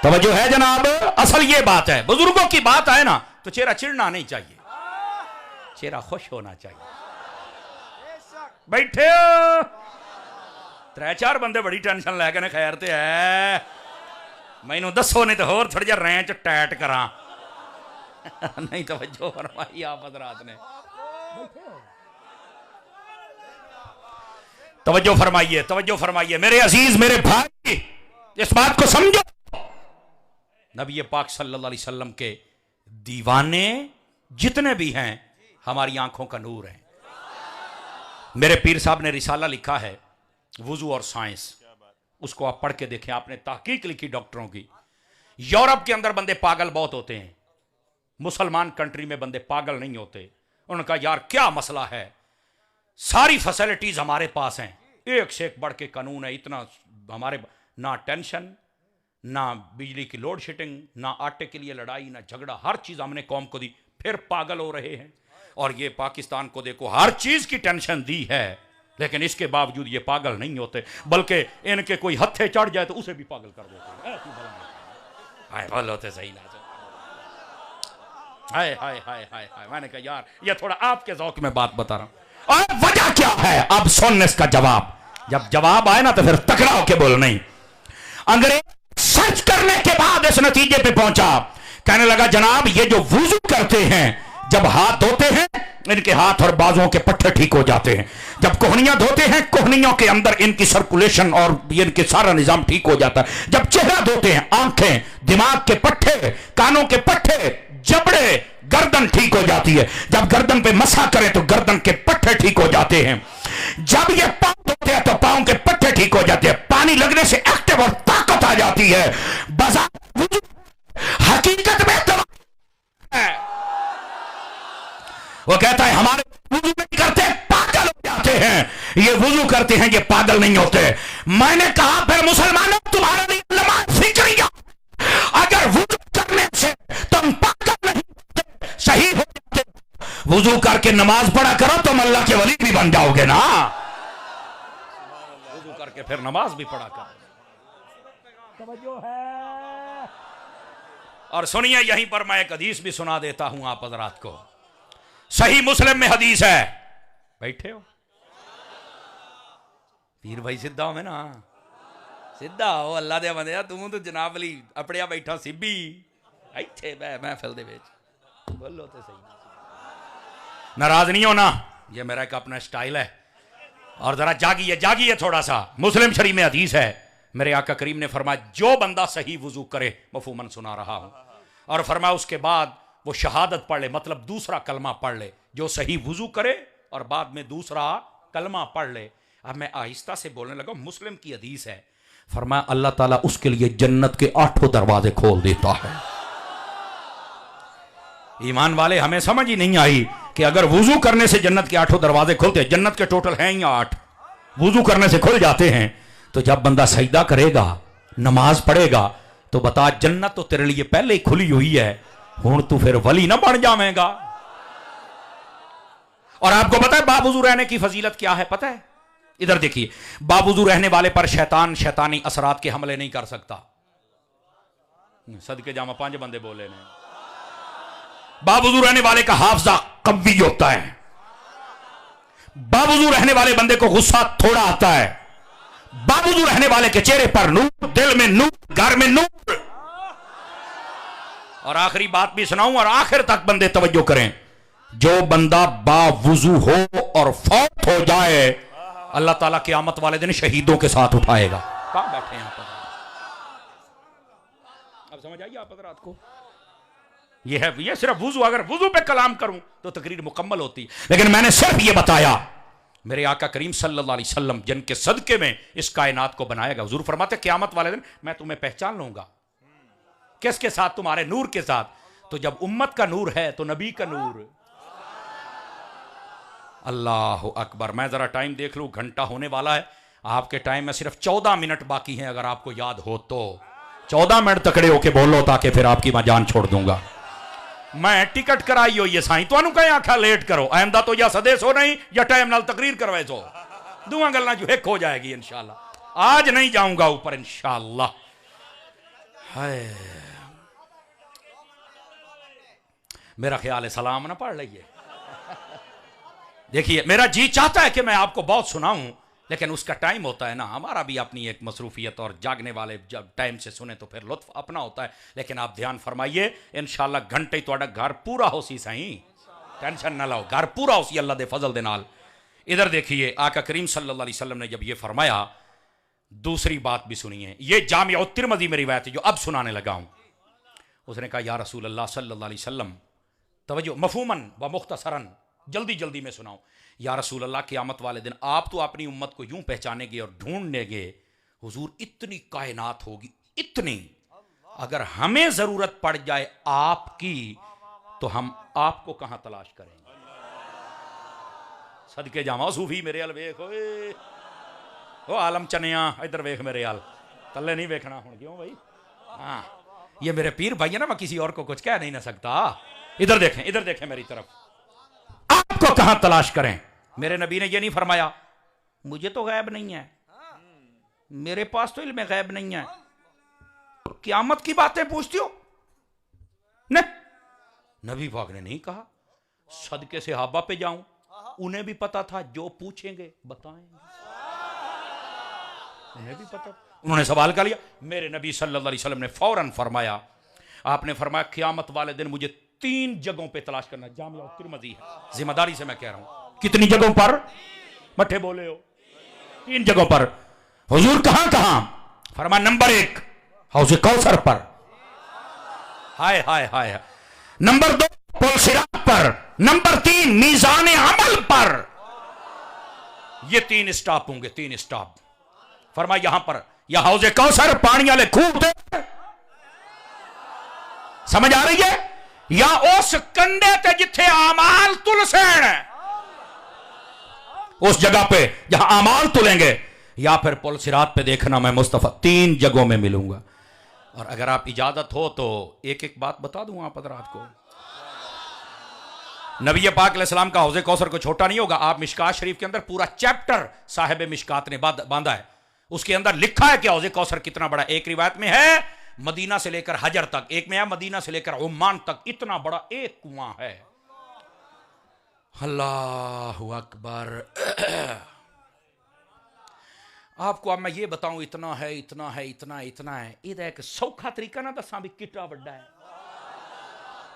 तवज्जो है जनाब, असल ये बात है, बुजुर्गों की बात है ना तो चेहरा चिढ़ना नहीं चाहिए, चेहरा खुश होना चाहिए। बैठे त्रै चार बंदे बड़ी टेंशन लैके ने, खैर ते है, मैनू दसो नहीं तो होर थोड़ा जा रैंच टाइट करा। नहीं तवज्जो फरमाई आप हज़रात ने, तवज्जो फरमाइए मेरे अजीज, मेरे भाई, इस बात को समझो। नबी पाक सल्लल्लाहु अलैहि वसल्लम के दीवाने जितने भी हैं हमारी आंखों का नूर हैं। मेरे पीर साहब ने रिसाला लिखा है वुजू और साइंस, उसको आप पढ़ के देखें। आपने तहकीक लिखी डॉक्टरों की। यूरोप के अंदर बंदे पागल बहुत होते हैं, मुसलमान कंट्री में बंदे पागल नहीं होते। उनका यार क्या मसला है, सारी फैसिलिटीज हमारे पास हैं, एक से एक बढ़ के कानून है, इतना हमारे, ना टेंशन, ना बिजली की लोड शेडिंग, ना आटे के लिए लड़ाई, ना झगड़ा, हर चीज हमने कौम को दी, फिर पागल हो रहे हैं। और ये पाकिस्तान को देखो, हर चीज की टेंशन दी है, लेकिन इसके बावजूद ये पागल नहीं होते, बल्कि इनके कोई हत्थे चढ़ जाए तो उसे भी पागल कर देते हैं। हाय बोलो तो सही ना, हाय हाय हाय हाय हाय। मैंने कहा यार ये थोड़ा आपके ज़ौक़ में बात बता रहा हूं। और वजह क्या है, अब सुनने इसका जवाब, जब जवाब आए ना तो फिर तकड़ा होके बोलो। नहीं, अंग्रेज सर्च करने के बाद इस नतीजे पे पहुंचा, कहने लगा जनाब ये जो वुजू करते हैं, जब हाथ धोते हैं इनके हाथ और बाजुओं के पट्टे ठीक हो जाते हैं, जब कोहनियां धोते हैं कोहनियों के अंदर इनकी सर्कुलेशन और इनके सारा निजाम ठीक हो जाता है, जब चेहरा धोते हैं आंखें, दिमाग के पट्टे, कानों के पट्टे, जबड़े, गर्दन ठीक हो जाती है, जब गर्दन पे मसा करें तो गर्दन के पट्टे ठीक हो जाते हैं, जब ये पांव धोते हैं तो पांव के पट्टे ठीक हो जाते हैं, पानी लगने से एक्टिव और ताकत आ जाती है। बाजार हकीकत में तो है, वो कहता है हमारे वुजू नहीं करते पागल हो जाते हैं, ये वुजू करते हैं ये पागल नहीं होते। मैंने कहा फिर मुसलमानों तुम्हारे लिए नमाज फिक्रिया, अगर वुजू करने से तुम पागल नहीं होते, सही हो जाते, वुजू करके नमाज पढ़ा करो तुम अल्लाह के वली भी बन जाओगे ना। वुजू करके फिर नमाज भी पढ़ा करो। तवज्जो है। और सुनिए यहीं पर मैं एक हदीस भी सुना देता हूं आप हजरात को। सही मुस्लिम में हदीस है, बैठे हो पीर भाई सीधा हो, मैं ना सीधा हो, अल्लाह दे बंदे तू तो जनाब अली अपड़िया बैठा सिब्बी इत्थे बह महफिल दे विच, बोलो तो सही, नाराज नहीं होना, ये मेरा एक अपना स्टाइल है। और जरा जागिए थोड़ा सा। मुस्लिम शरीफ में हदीस है, मेरे आका करीम ने फरमाया जो बंदा सही वुजू करे, मफहूमन सुना रहा हूं, और फरमाया उसके बाद वो शहादत पढ़ ले, मतलब दूसरा कलमा पढ़ ले, जो सही वुजू करे और बाद में दूसरा कलमा पढ़ ले। अब मैं आहिस्ता से बोलने लगा, मुस्लिम की हदीस है, फरमाया अल्लाह ताला उसके लिए जन्नत के 8 दरवाजे खोल देता है। ईमान वाले, हमें समझ ही नहीं आई कि अगर वुजू करने से जन्नत के 8 दरवाजे खुलते हैं, जन्नत के टोटल हैं या 8, वुजू करने से खुल जाते हैं, तो जब बंदा सजदा करेगा, नमाज पढ़ेगा, तो बता जन्नत तो तेरे लिए पहले ही खुली हुई है, हुण तू फिर वली ना बन जावेगा। और आपको पता है बावुजू रहने की फजीलत क्या है? पता है? इधर देखिए, बावुजू रहने वाले पर शैतान शैतानी असरात के हमले नहीं कर सकता। सदके जामा 5 बंदे बोले ने। बावुजू रहने वाले का हाफजा कवी होता है। बावुजू रहने वाले बंदे को गुस्सा थोड़ा आता है। बावुजू रहने वाले के चेहरे पर नूर, दिल में नूर, घर में नूर। और आखिरी बात भी सुनाऊं और आखिर तक बंदे तवज्जो करें, जो बंदा बावुजू हो और फौत हो जाए, अल्लाह ताला क़यामत वाले दिन शहीदों के साथ उठाएगा। कहां बैठे हैं आप? अब समझ आइए आप रात को? ये सिर्फ वुजू, अगर वुजू पे कलाम करूं तो तकरीर मुकम्मल होती, लेकिन मैंने सिर्फ ये बताया मेरे आका करीम सल्लल्लाहु अलैहि वसल्लम जिनके सदके में इस कायनात को बनाएगा। हुजूर फरमाते क़यामत वाले दिन मैं तुम्हें पहचान लूंगा। किसके साथ? तुम्हारे नूर के साथ। तो जब उम्मत का नूर है तो नबी का नूर। अल्लाह अकबर। मैं जरा टाइम देख लूं, घंटा होने वाला है। आपके टाइम में सिर्फ 14 मिनट बाकी हैं, अगर आपको याद हो तो 14 मिनट तकड़े होके बोलो, ताकि फिर आपकी मैं जान छोड़ दूंगा। मैं टिकट कराई हो ये साई तो कहीं आखा लेट करो, आइंदा तो या सदे सो नहीं या टाइम नाल तकरीर करवाए सो, दुआ गल्लां जो एक हो जाएगी इंशाअल्लाह। आज नहीं जाऊंगा ऊपर इंशाअल्लाह। हाय, मेरा ख्याल है सलाम ना पढ़ लीजिए। देखिए, मेरा जी चाहता है कि मैं आपको बहुत सुनाऊं, लेकिन उसका टाइम होता है ना। हमारा भी अपनी एक मसरूफियत, और जागने वाले जब टाइम से सुने तो फिर लुत्फ अपना होता है। लेकिन आप ध्यान फरमाइए, इंशाअल्लाह घंटे ही थोड़ा घर पूरा हो सी सही, टेंशन ना लो, घर पूरा हो सी अल्लाह दे फजल दे नाल। इधर देखिए, आका करीम सल्लल्लाहु अलैहि वसल्लम ने जब ये फरमाया, दूसरी बात भी सुनिए। ये जामिया तिरमिज़ी में रिवायत है जो अब सुनाने लगा हूं। उसने कहा या रसूल अल्लाह सल्लल्लाहु अलैहि वसल्लम, तवज्जो, मफहूमन व मुख्तसरन, जल्दी जल्दी में सुनाऊं। या रसूल अल्लाह, क़यामत वाले दिन आप तो अपनी उम्मत को यूं पहचानेंगे और ढूंढनेंगे, हुजूर इतनी कायनात होगी, इतनी, अगर हमें जरूरत पड़ जाए आपकी तो हम आपको कहां तलाश करेंगे? सदके जावा सूफी मेरे अल वेख, ओ आलम चनिया इधर वेख मेरे अल, तले नहीं वेखना हूं, क्यों भाई? हाँ, ये मेरे पीर भाई है ना, मैं किसी और को कुछ कह नहीं ना सकता। इधर देखें मेरी तरफ, आपको कहां तलाश करें? मेरे नबी ने यह नहीं फरमाया मुझे तो गैब नहीं है, मेरे पास तो इल्म गैब नहीं है, क़यामत की बातें पूछती हो? नहीं, नबी पाक ने नहीं कहा। सदके सहाबा पे जाऊं, उन्हें भी पता था जो पूछेंगे बताएंगे, उन्हें भी पता। उन्होंने सवाल कर लिया। मेरे नबी सल्लल्लाहु अलैहि वसल्लम ने फौरन फरमाया, आपने फरमाया क़यामत वाले दिन मुझे 3 जगहों पे तलाश करना। जामिया तिरमिज़ी है, जिम्मेदारी से मैं कह रहा हूं। कितनी जगहों पर? मठे बोले हो, 3 जगहों पर। हुजूर कहां कहां? फरमाया नंबर 1 हौज़े कौसर पर, हाय हाय हाय। नंबर 2 पुल सिरात पर। नंबर 3 मीज़ान अमल पर। ये 3 स्टॉप होंगे, 3 स्टॉप। फरमाया यहां पर, या हौज़े कौसर, पानी वाले खूह थे, समझ आ रही है? या उस कंडे ते जिथे आमाल तुलसेन, उस जगह पे जहां आमाल तुलेंगे, या फिर पुल सिरात पे देखना मैं मुस्तफा। 3 जगहों में मिलूंगा। और अगर आप इजाजत हो तो एक एक बात बता दूं आप हज़रात को। नबी पाक अलैहिस्सलाम का हौज़े कौसर को छोटा नहीं होगा। आप मिशकात शरीफ के अंदर पूरा चैप्टर साहिब मिशकात ने बांधा है, उसके अंदर लिखा है कि हौज़े कौसर कितना बड़ा। एक रिवायत में है मदीना से लेकर हजर तक, एक में है मदीना से लेकर ओमान तक, इतना बड़ा एक कुआं है। अल्लाहु अकबर। आपको अब मैं ये बताऊं, इतना है, इतना है, इतना इतना है, इधर एक सौखा तरीका ना दसा भी कितना बड़ा है।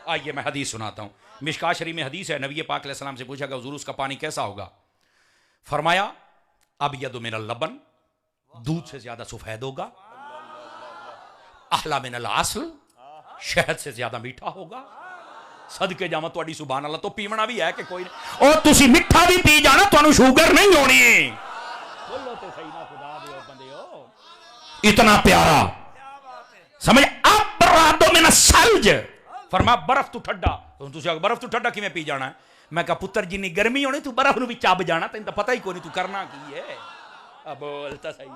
आइए मैं हदीस सुनाता हूं। मिशकात शरीफ में हदीस है, नबी पाक अलैहिस्सलाम से पूछा गया हुजूर उसका पानी कैसा होगा? फरमाया अब यदु मिनल लबन, दूध से ज्यादा सफेद होगा, अहला मिनल असल, शहद से ज्यादा मीठा होगा। सदके जावा तुहाडी सुभान अल्लाह। तो पीवना भी है कि कोई नहीं? और तुसी मिठा भी पी जाना, तुहानू शुगर नहीं होनी। बोलो तो सही ना खुदा दे बंदे हो। इतना प्यारा, समझ। अब रातों में ना सल्ज फरमा बर्फ तू ठंडा, तुम बर्फ तू ठंडा किवें पी जाना है? मैं कहा पुत्र जिन्नी गर्मी होनी तू बर्फ नूं भी चब जाना, तेन तो पता ही कोई नहीं तू करना की है। अब बोलता सही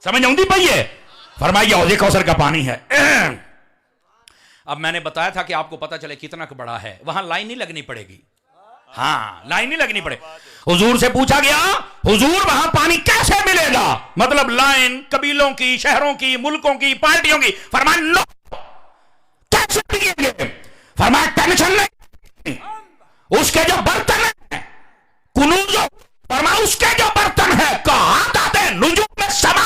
समझ आउंदी पई है। फरमाइए हौज़े कौसर का पानी है। अब मैंने बताया था कि आपको पता चले कितना बड़ा है, वहां लाइन नहीं लगनी पड़ेगी। हाँ, लाइन नहीं लगनी पड़े। हुजूर से पूछा गया, हुजूर वहां पानी कैसे मिलेगा? मतलब लाइन कबीलों की, शहरों की, मुल्कों की, पार्टियों की। फरमाया नो, कैसे पिएंगे? फरमाया टेंशन नहीं, उसके जो बर्तन है कुनूज, फरमाया उसके जो बर्तन है कहा जाते नुजूम में समा,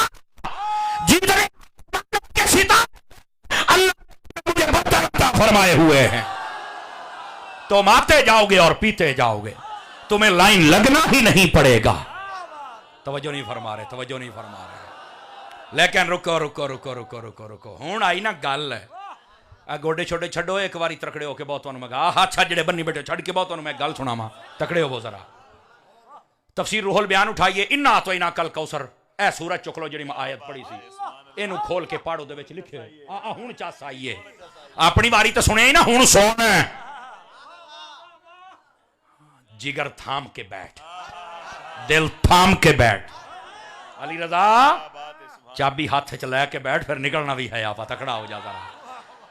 जितने के सितारे अल्लाह मुझे बर्तन अता फरमाए हुए हैं, तुम आते जाओगे और पीते जाओगे, तुम्हें लाइन लगना ही नहीं पड़ेगा। तवज्जो नहीं फरमा रहे, तवज्जो नहीं फरमा रहे। लेकिन रुको रुको रुको रुको रुको रुको, हुण आई ना गल। गोडे छोटे छड्डो, एक बारी तकड़े होके बहुत तुहानू मैं हाथ छड़ जेड़े बन्नी बैठे छड़ के बहुत तुहानू मैं गल सुनावा, तकड़े होवो जरा। तफसीर रूहुल बयान उठाइए, इन्ना तो इना कल कौसर, ए सूरज चुक लो, जिहड़ी मैं आयत पढ़ी सी, इनू खोल के पहाड़ों दे विच लिखे। हुण चस आई है, अपनी वारी तो सुने ही ना, हुण सुन। जिगर थाम के बैठ, दिल थाम के बैठ। अली रजा चाबी हाथ च लैके बैठ, फिर निकलना भी है आप, तकड़ा हो जा जरा।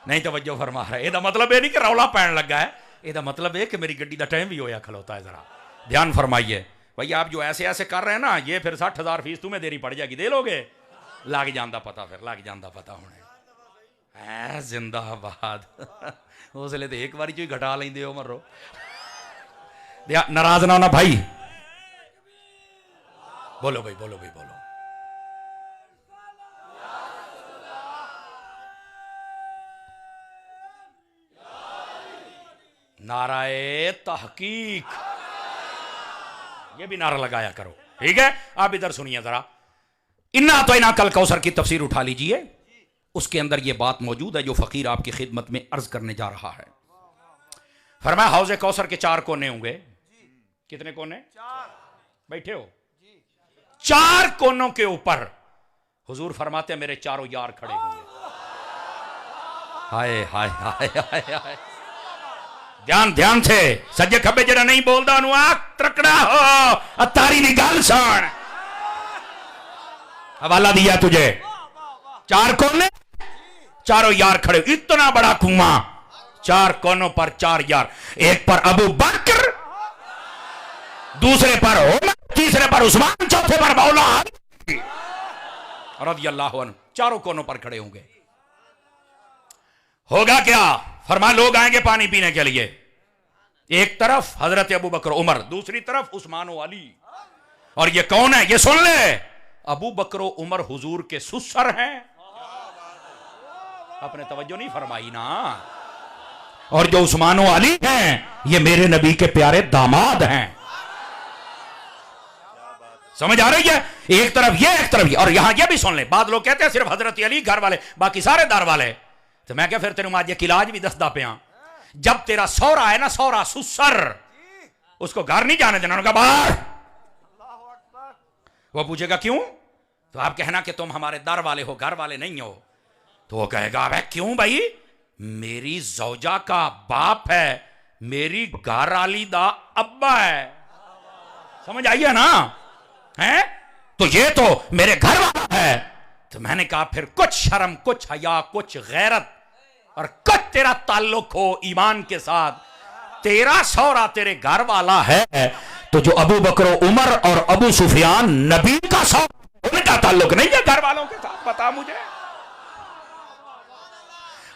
नहीं तवज्जो फरमा रहा है। मतलब ये नहीं कि रौला पैन लगा है, यदा मतलब है कि मेरी गड्डी का टाइम भी होया खलोता है। जरा ध्यान फरमाइए भाई, आप जो ऐसे ऐसे कर रहे हैं ना, ये फिर 60,000 फीस तुम्हें देनी पड़ जाएगी, दे लोगे? लग जाता पता, फिर लग जाता पता होने। जिंदाबाद। उसले तो एक बारी चो ही घटा लेंदे हो मरो। नाराज ना होना भाई, बोलो भाई, बोलो भाई, बोलो। नाराए तहकीक, ये भी नारा लगाया करो, ठीक है? आप इधर सुनिए जरा। इन्ना तो इना कल कौसर की तफसीर उठा लीजिए, उसके अंदर यह बात मौजूद है जो फकीर आपकी खिदमत में अर्ज करने जा रहा है। फरमाया हौज़े कौसर के 4 कोने होंगे। कितने कोने? 4। बैठे हो? 4 कोनों के ऊपर हुजूर फरमाते मेरे चारों यार खड़े होंगे। हाय हाय हाय हाय हाय, ध्यान ध्यान से, सज्जे खब्बे जरा नहीं बोलता अनुआक त्रकड़ा हो, अतारी दी गल सुन। हवाला दिया तुझे, 4 कोने, चारों यार खड़े, इतना बड़ा कुआं, 4 कोनों पर 4 यार, एक पर अबू बकर, दूसरे पर उमर, तीसरे पर उस्मान, चौथे पर मौला अली रज़ियल्लाहु अन्हु, चारों कोनों पर खड़े होंगे। होगा क्या? फरमा लोग आएंगे पानी पीने के लिए, एक तरफ हजरत अबू बकर उमर, दूसरी तरफ उस्मान व अली। और ये कौन है? ये सुन ले, अबू बकर उमर हुजूर के सुसर हैं। आपने तवज्जो नहीं फरमाई ना। और जो उस्मान व अली हैं, ये मेरे नबी के प्यारे दामाद हैं। समझ आ रही है? एक तरफ ये, एक तरफ ये। और यहां ये भी सुन ले, बाद लोग कहते हैं सिर्फ हजरत अली घर वाले, बाकी सारे दर वाले। तो मैं क्या फिर तेरे आज इलाज भी दसदा पिया, जब तेरा सौरा है ना, सौरा सुसर, उसको घर नहीं जाने देना, उनका बाहर। वो पूछेगा क्यों? तो आप कहना कि तुम हमारे दर वाले हो, घर वाले नहीं हो। तो वो कहेगा भाई क्यों भाई? मेरी जौजा का बाप है, मेरी घर वाली दा अब्बा है। समझ आई है ना? है तो ये तो मेरे घर वाला है। तो मैंने कहा फिर कुछ शर्म, कुछ हया, कुछ गैरत और कुछ तेरा ताल्लुक हो ईमान के साथ। तेरा सौरा तेरे घर वाला है, तो जो अबू बकर उमर और अबू सुफियान नबी का सौरा, उनका ताल्लुक नहीं है घर वालों के साथ? बता मुझे।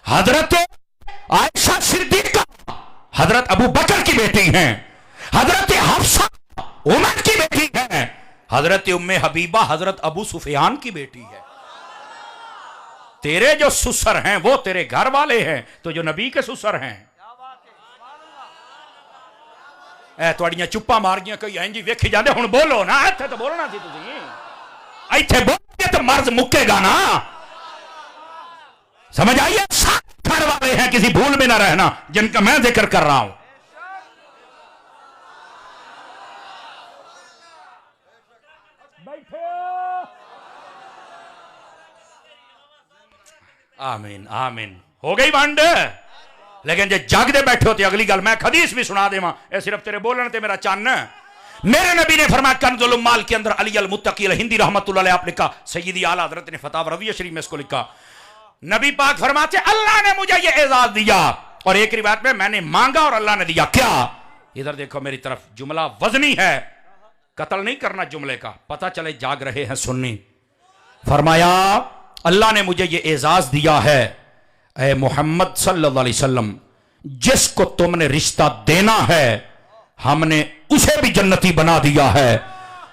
हजरत आयशा सिद्दीका हजरत अबू बकर की बेटी हैं, हजरत हफ्सा उमर की बेटी है, हजरत उम्मे हबीबा हजरत अबू सुफियान की बेटी है। तेरे जो सुसर हैं वो तेरे घर वाले हैं, तो जो नबी के सुसर हैं, तुहाड़ियां चुप्पा मार गया कोई इंज वेखी जाते। हुण बोलो ना, इत्थे तो बोलना सी तुसीं, इत्थे बोलोगे तो मर्ज मुक्केगा ना। समझ आइए? सारे घर वाले हैं, किसी भूल में ना रहना, जिनका मैं जिक्र कर रहा हूं। बैठे आमीन आमीन। हो गई वंड, लेकिन जे जागदे बैठे होते अगली गल मैं हदीस भी सुना देवा, ये सिर्फ तेरे बोलने ते मेरा चन्न। मेरे नबी ने फरमाया कंजुल उम्माल के अंदर अली अल मुत्तकी हिंदी रहमतुल्लाह अलैह आप लिखा, सय्यदी आला हज़रत ने फतावा रविया शरीफ में इसको लिखा। नबी पाक फरमाते अल्लाह ने मुझे ये एजाज दिया, और एक रिवायत में मैंने मांगा और अल्लाह ने दिया। क्या? इधर देखो मेरी तरफ, जुमला वजनी है, कत्ल नहीं करना जुमले का, पता चले जाग रहे हैं सुन्नी। फरमाया अल्लाह ने मुझे ये एजाज दिया है, ए मोहम्मद सल्लल्लाहु अलैहि वसल्लम, जिसको तुमने रिश्ता देना है हमने उसे भी जन्नती बना दिया है,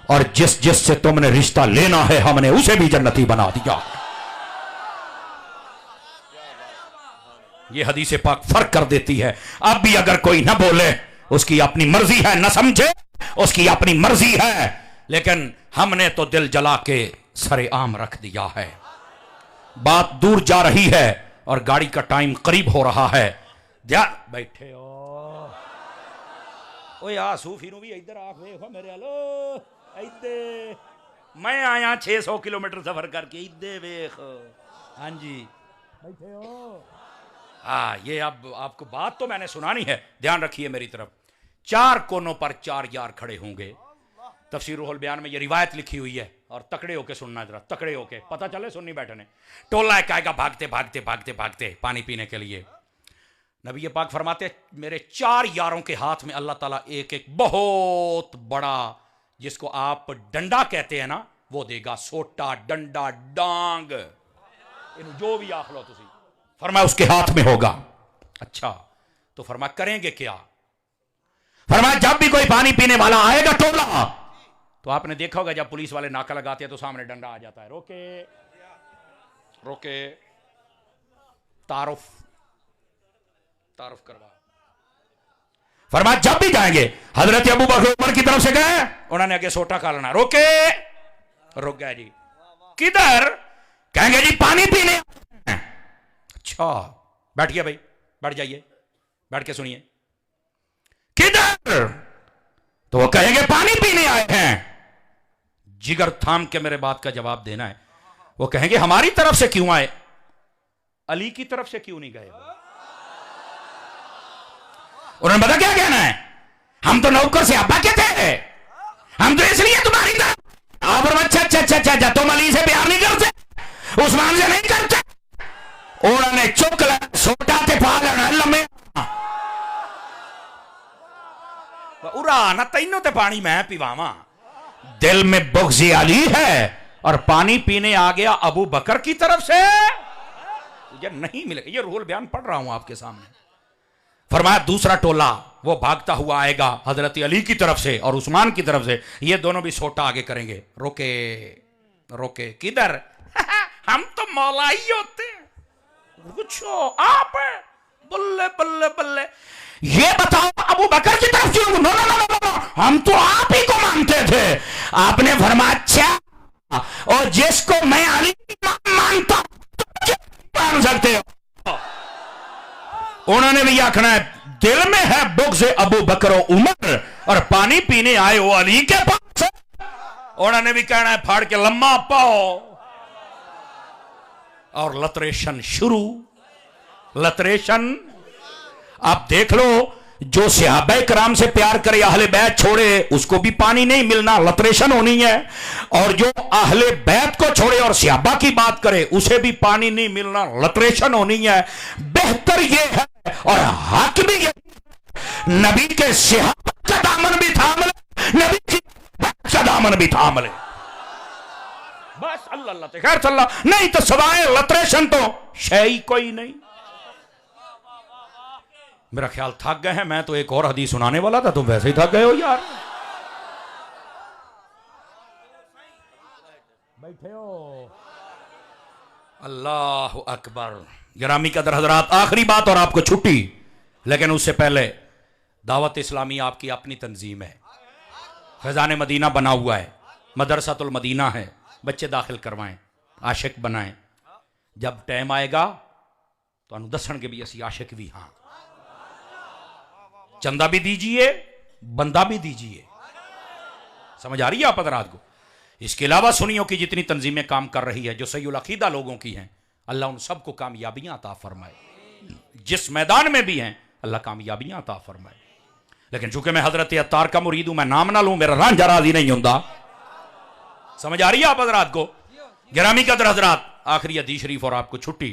और जिससे तुमने रिश्ता लेना है हमने उसे भी जन्नती बना दिया। यह हदीस पाक फर्क कर देती है। अब भी अगर कोई ना बोले उसकी अपनी मर्जी है, न समझे उसकी अपनी मर्जी है, लेकिन हमने तो दिल जला के सरे आम रख दिया है। बात दूर जा रही है और गाड़ी का टाइम करीब हो रहा है। बैठे हो ओए आ सूफी भी इधर आख देखो मेरे आलो, इधर मैं आया 600 किलोमीटर सफर करके, इधर वेख। हाँ जी बैठे हो। हाँ ये अब आपको बात तो मैंने सुनानी है, ध्यान रखिए मेरी तरफ। 4 कोनों पर 4 यार खड़े होंगे। तफसीर रुहुल बयान में ये रिवायत लिखी हुई है, और तकड़े होके सुनना, जरा तकड़े होके, पता चले सुननी बैठने। टोला एक आएगा भागते भागते भागते भागते पानी पीने के लिए। नबी ये पाक फरमाते मेरे 4 यारों के हाथ में अल्लाह ताला एक एक बहुत बड़ा, जिसको आप डंडा कहते हैं ना, वो देगा। सोटा, डंडा, डांग, जो भी आख लो तुसी, फरमाया उसके हाथ में होगा। अच्छा तो फरमाया करेंगे क्या? फरमाया जब भी कोई पानी पीने वाला आएगा टोला, तो आपने देखा होगा जब पुलिस वाले नाका लगाते हैं तो सामने डंडा आ जाता है, रोके रोके, तारुफ करवा। फरमाया जब भी जाएंगे, हजरत अबू बकर उमर की तरफ से गए, उन्होंने आगे सोटा खालना, रोके, रुक गए जी। किधर? कहेंगे जी पानी पीने। अच्छा बैठिए भाई, बैठ जाइए, बैठ के सुनिए। किधर? तो वो कहेंगे पानी पीने आए हैं। जिगर थाम के मेरे बात का जवाब देना है। वो कहेंगे हमारी तरफ से क्यों आए, अली की तरफ से क्यों नहीं गए? उन्होंने बता क्या कहना है, हम तो नौकर से अब्बा के थे, हम तो इसलिए तुम्हारी तरफ। अच्छा अच्छा अच्छा अच्छा, तुम अली से प्यार नहीं करते, उस्मान से नहीं करते। उन्होंने चुक सोटा ते पा लेना लम्बे उरा ना, तीनों ते पानी मैं पिवावा। दिल में बुग़्ज़ अली है और पानी पीने आ गया अबू बकर की तरफ से, ये नहीं मिलेगा। ये रूहुल बयान पढ़ रहा हूं आपके सामने। फरमाया दूसरा टोला वो भागता हुआ आएगा हजरत अली की तरफ से और उस्मान की तरफ से, ये दोनों भी सोटा आगे करेंगे, रोके रोके। किधर? हम तो मौला ही होते हैं, पूछो आप बल्ले बल्ले बल्ले। ये बताओ अबू बकर की तरफ क्यों? नो नो नो नो, हम तो आप ही को मानते थे। आपने फरमाया अच्छा, और जिसको मैं अली मानता मान सकते हो। उन्होंने भी आखना है दिल में है बुग़्ज़ अबू बकर उमर, और पानी पीने आए हो अली के पास। उन्होंने भी कहना है फाड़ के लम्मा पाओ, और लतरेशन शुरू। लतरेशन आप देख लो, जो सहाबा कराम से प्यार करे अहले बैत छोड़े उसको भी पानी नहीं मिलना, लतरेशन होनी है। और जो अहले बैत को छोड़े और सहाबा की बात करे उसे भी पानी नहीं मिलना, लतरेशन होनी है। बेहतर ये है और हक भी ये, नबी के सहाबा का दामन भी थाम ले, नबी की बैत का दामन भी थाम ले, बस। अल्लाह खैर चल्ला, नहीं तो सवाए लतरेशन तो शय कोई नहीं। मेरा ख्याल थक गए हैं, मैं तो एक और हदीस सुनाने वाला था, तुम वैसे ही थक गए हो यार। बैठे हो। अल्लाह अकबर। गिरामी कदर हजरात, आखिरी बात और आपको छुट्टी, लेकिन उससे पहले दावत इस्लामी आपकी अपनी तंजीम है, फैजान मदीना बना हुआ है, मदरसातुल मदीना है, बच्चे दाखिल करवाएं, आशिक बनाएं। जब टाइम आएगा तो अनु दसन के भी असी आशिक भी, हाँ चंदा भी दीजिए, बंदा भी दीजिए। समझ आ रही है आप हज़रात को? इसके अलावा सुन्नियों की जितनी तंजीमें काम कर रही है, जो सहीउल अकीदा लोगों की हैं, अल्लाह उन सबको कामयाबियां अता फरमाए, जिस मैदान में भी हैं अल्लाह कामयाबियां अता फरमाए। लेकिन चूंकि मैं हजरत अत्तार का मुरीद हूं, मैं नाम ना लूं, मेरा रांझा राजी नहीं होता। समझ आ रही है आप हजरात को? गिरामी कदर हजरात, आखिरी हदीस शरीफ और आपको छुट्टी।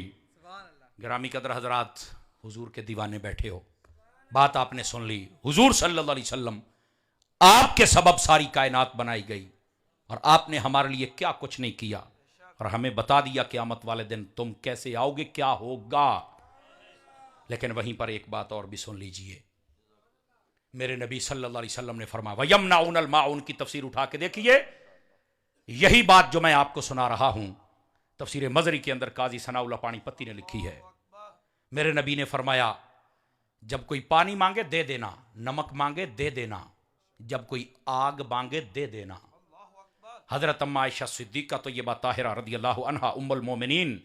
गिरामी कदर हजरात, हुजूर के दीवाने बैठे हो, बात आपने सुन ली। हुजूर सल्लल्लाहु अलैहि वसल्लम, आपके सबब सारी कायनात बनाई गई और आपने हमारे लिए क्या कुछ नहीं किया, और हमें बता दिया क़यामत वाले दिन तुम कैसे आओगे, क्या होगा। लेकिन वहीं पर एक बात और भी सुन लीजिए। मेरे नबी सल्लल्लाहु अलैहि वसल्लम ने फरमाया वयमनाउनल माउन की तफसीर उठा के देखिए। यही बात जो मैं आपको सुना रहा हूं तफसीर मजरी के अंदर काजी सनाउल्लाह पानीपत्ती ने लिखी है। मेरे नबी ने फरमाया जब कोई पानी मांगे दे देना, नमक मांगे दे देना, जब कोई आग मांगे दे देना। हजरत अम्मा आयशा सिद्दीका तो ये बात ताहिरा रदी अल्लाह अन्हा उम्मुल मोमिनीन,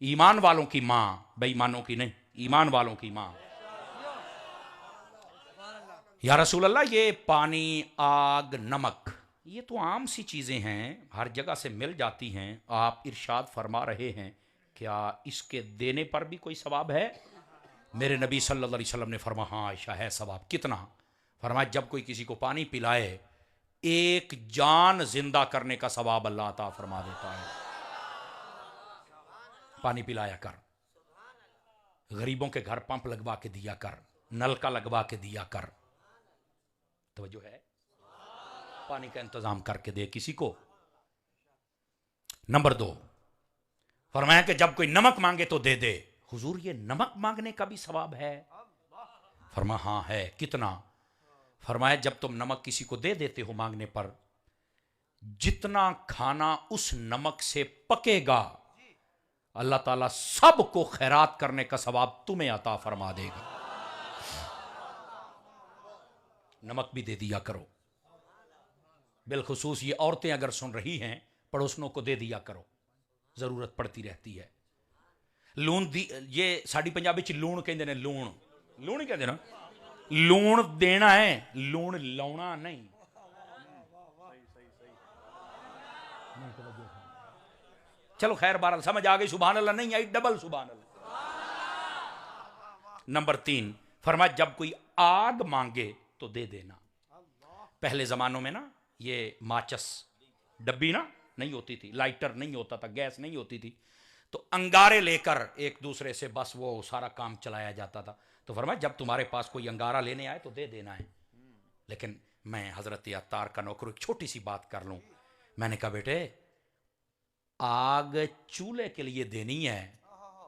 ईमान वालों की माँ, बेईमानों की नहीं, ईमान वालों की माँ। या रसूल अल्लाह, ये पानी, आग, नमक, ये तो आम सी चीज़ें हैं, हर जगह से मिल जाती हैं। आप इरशाद फरमा रहे हैं, क्या इसके देने पर भी कोई सवाब है? मेरे नबी सल्लल्लाहु अलैहि वसल्लम ने फरमाया हाँ आयशा है सवाब। कितना? फरमाया जब कोई किसी को पानी पिलाए, एक जान जिंदा करने का सवाब अल्लाह अता फरमा देता है। पानी पिलाया कर, गरीबों के घर पंप लगवा के दिया कर, नलका लगवा के दिया कर, तो जो है पानी का इंतजाम करके दे किसी को। नंबर 2, फरमाया कि जब कोई नमक मांगे तो दे दे। हुजूर ये नमक मांगने का भी सवाब है? फरमाया हाँ है। कितना? फरमाया जब तुम नमक किसी को दे देते हो मांगने पर, जितना खाना उस नमक से पकेगा अल्लाह ताला सबको खैरात करने का सवाब तुम्हें अता फरमा देगा। नमक भी दे दिया करो। बिलखुसूस ये औरतें अगर सुन रही हैं, पड़ोसनों को दे दिया करो, जरूरत पड़ती रहती है। लूण दी, ये साड़ी पंजाबी च लूण कहते हैं, लूण लूण ही कहते ना, लूण देना है, लूण लाउना नहीं। चलो खैर बहरहाल समझ आ गई, सुभान अल्लाह नहीं आई, डबल सुभान अल्लाह। नंबर 3, फरमाया जब कोई आग मांगे तो दे देना। पहले जमानों में ना ये माचस डब्बी ना नहीं होती थी, लाइटर नहीं होता था, गैस नहीं होती थी, तो अंगारे लेकर एक दूसरे से बस वो सारा काम चलाया जाता था। तो फरमाया जब तुम्हारे पास कोई अंगारा लेने आए तो दे देना है। लेकिन मैं हजरत अत्तार का नौकर एक छोटी सी बात कर लूं। मैंने कहा बेटे, आग चूल्हे के लिए देनी है,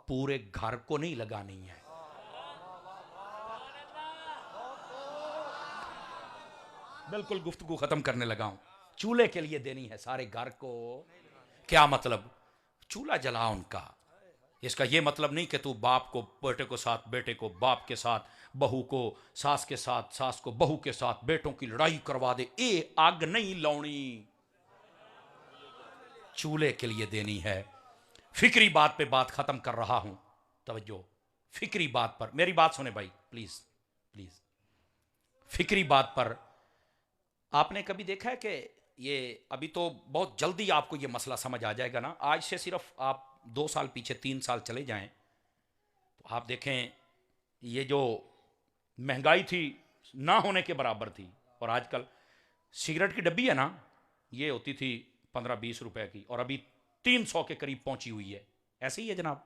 पूरे घर को नहीं लगानी है। बिल्कुल गुफ्तगू खत्म करने लगा हूं। चूल्हे के लिए देनी है, सारे घर को। क्या मतलब? चूल्हा जला उनका। इसका यह मतलब नहीं कि तू बाप को बेटे को साथ, बेटे को बाप के साथ, बहू को सास के साथ, सास को बहू के साथ, बेटों की लड़ाई करवा दे। ए आग नहीं लाउनी, चूल्हे के लिए देनी है। फिक्री बात पे बात खत्म कर रहा हूं, तवज्जो। फिक्री बात पर मेरी बात सुने भाई, प्लीज प्लीज। फिक्री बात पर आपने कभी देखा है कि ये अभी तो बहुत जल्दी आपको ये मसला समझ आ जाएगा ना। आज से सिर्फ आप 2 साल पीछे, 3 साल चले जाएं तो आप देखें ये जो महंगाई थी ना होने के बराबर थी। और आजकल सिगरेट की डब्बी है ना, ये होती थी 15-20 रुपए की, और अभी 300 के करीब पहुंची हुई है। ऐसे ही है जनाब,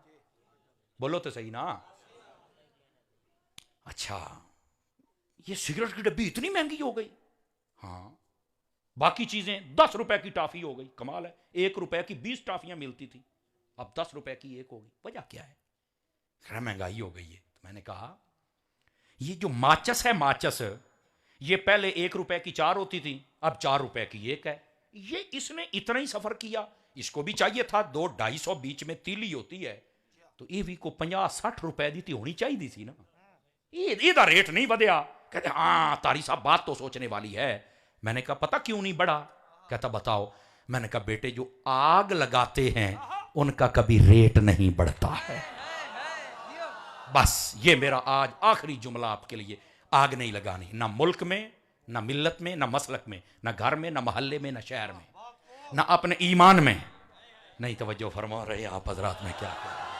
बोलो तो सही ना। अच्छा, ये सिगरेट की डब्बी इतनी महंगी हो गई? हाँ, बाकी चीजें 10 रुपए की टॉफी हो गई। कमाल है, 1 रुपए की 20 टॉफियां मिलती थी, अब 10 रुपए की 1 हो गई। वजह क्या है? खैर महंगाई हो गई है। तो मैंने कहा ये जो माचस है, माचस, ये पहले 1 रुपए की 4 होती थी, अब 4 रुपए की 1 है। ये इसने इतना ही सफर किया, इसको भी चाहिए था 200-250 बीच में तीली होती है, तो ये भी को 50-60 रुपए दी होनी चाहिए थी ना। ਇਹਦਾ रेट नहीं बढ़िया। कहते हाँ तारी साहब बात तो सोचने वाली है। मैंने कहा पता क्यों नहीं बढ़ा? कहता बताओ। मैंने कहा बेटे, जो आग लगाते हैं उनका कभी रेट नहीं बढ़ता है। बस ये मेरा आज आखिरी जुमला आपके लिए। आग नहीं लगानी, ना मुल्क में, ना मिल्लत में, ना मसलक में, ना घर में, ना मोहल्ले में, ना शहर में, ना अपने ईमान में। नहीं तवज्जो फरमा रहे आप हजरात, में क्या करें।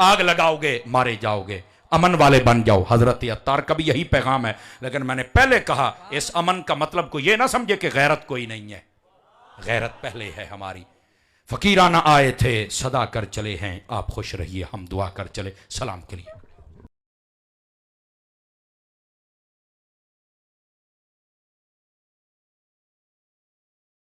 आग लगाओगे मारे जाओगे, अमन वाले बन जाओ। हजरत अत्तार का भी यही पैगाम है। लेकिन मैंने पहले कहा इस अमन का मतलब को ये ना समझे कि गैरत कोई नहीं है, गैरत पहले है हमारी। फकीराना आए थे सदा कर चले हैं, आप खुश रहिए हम दुआ कर चले। सलाम के लिए।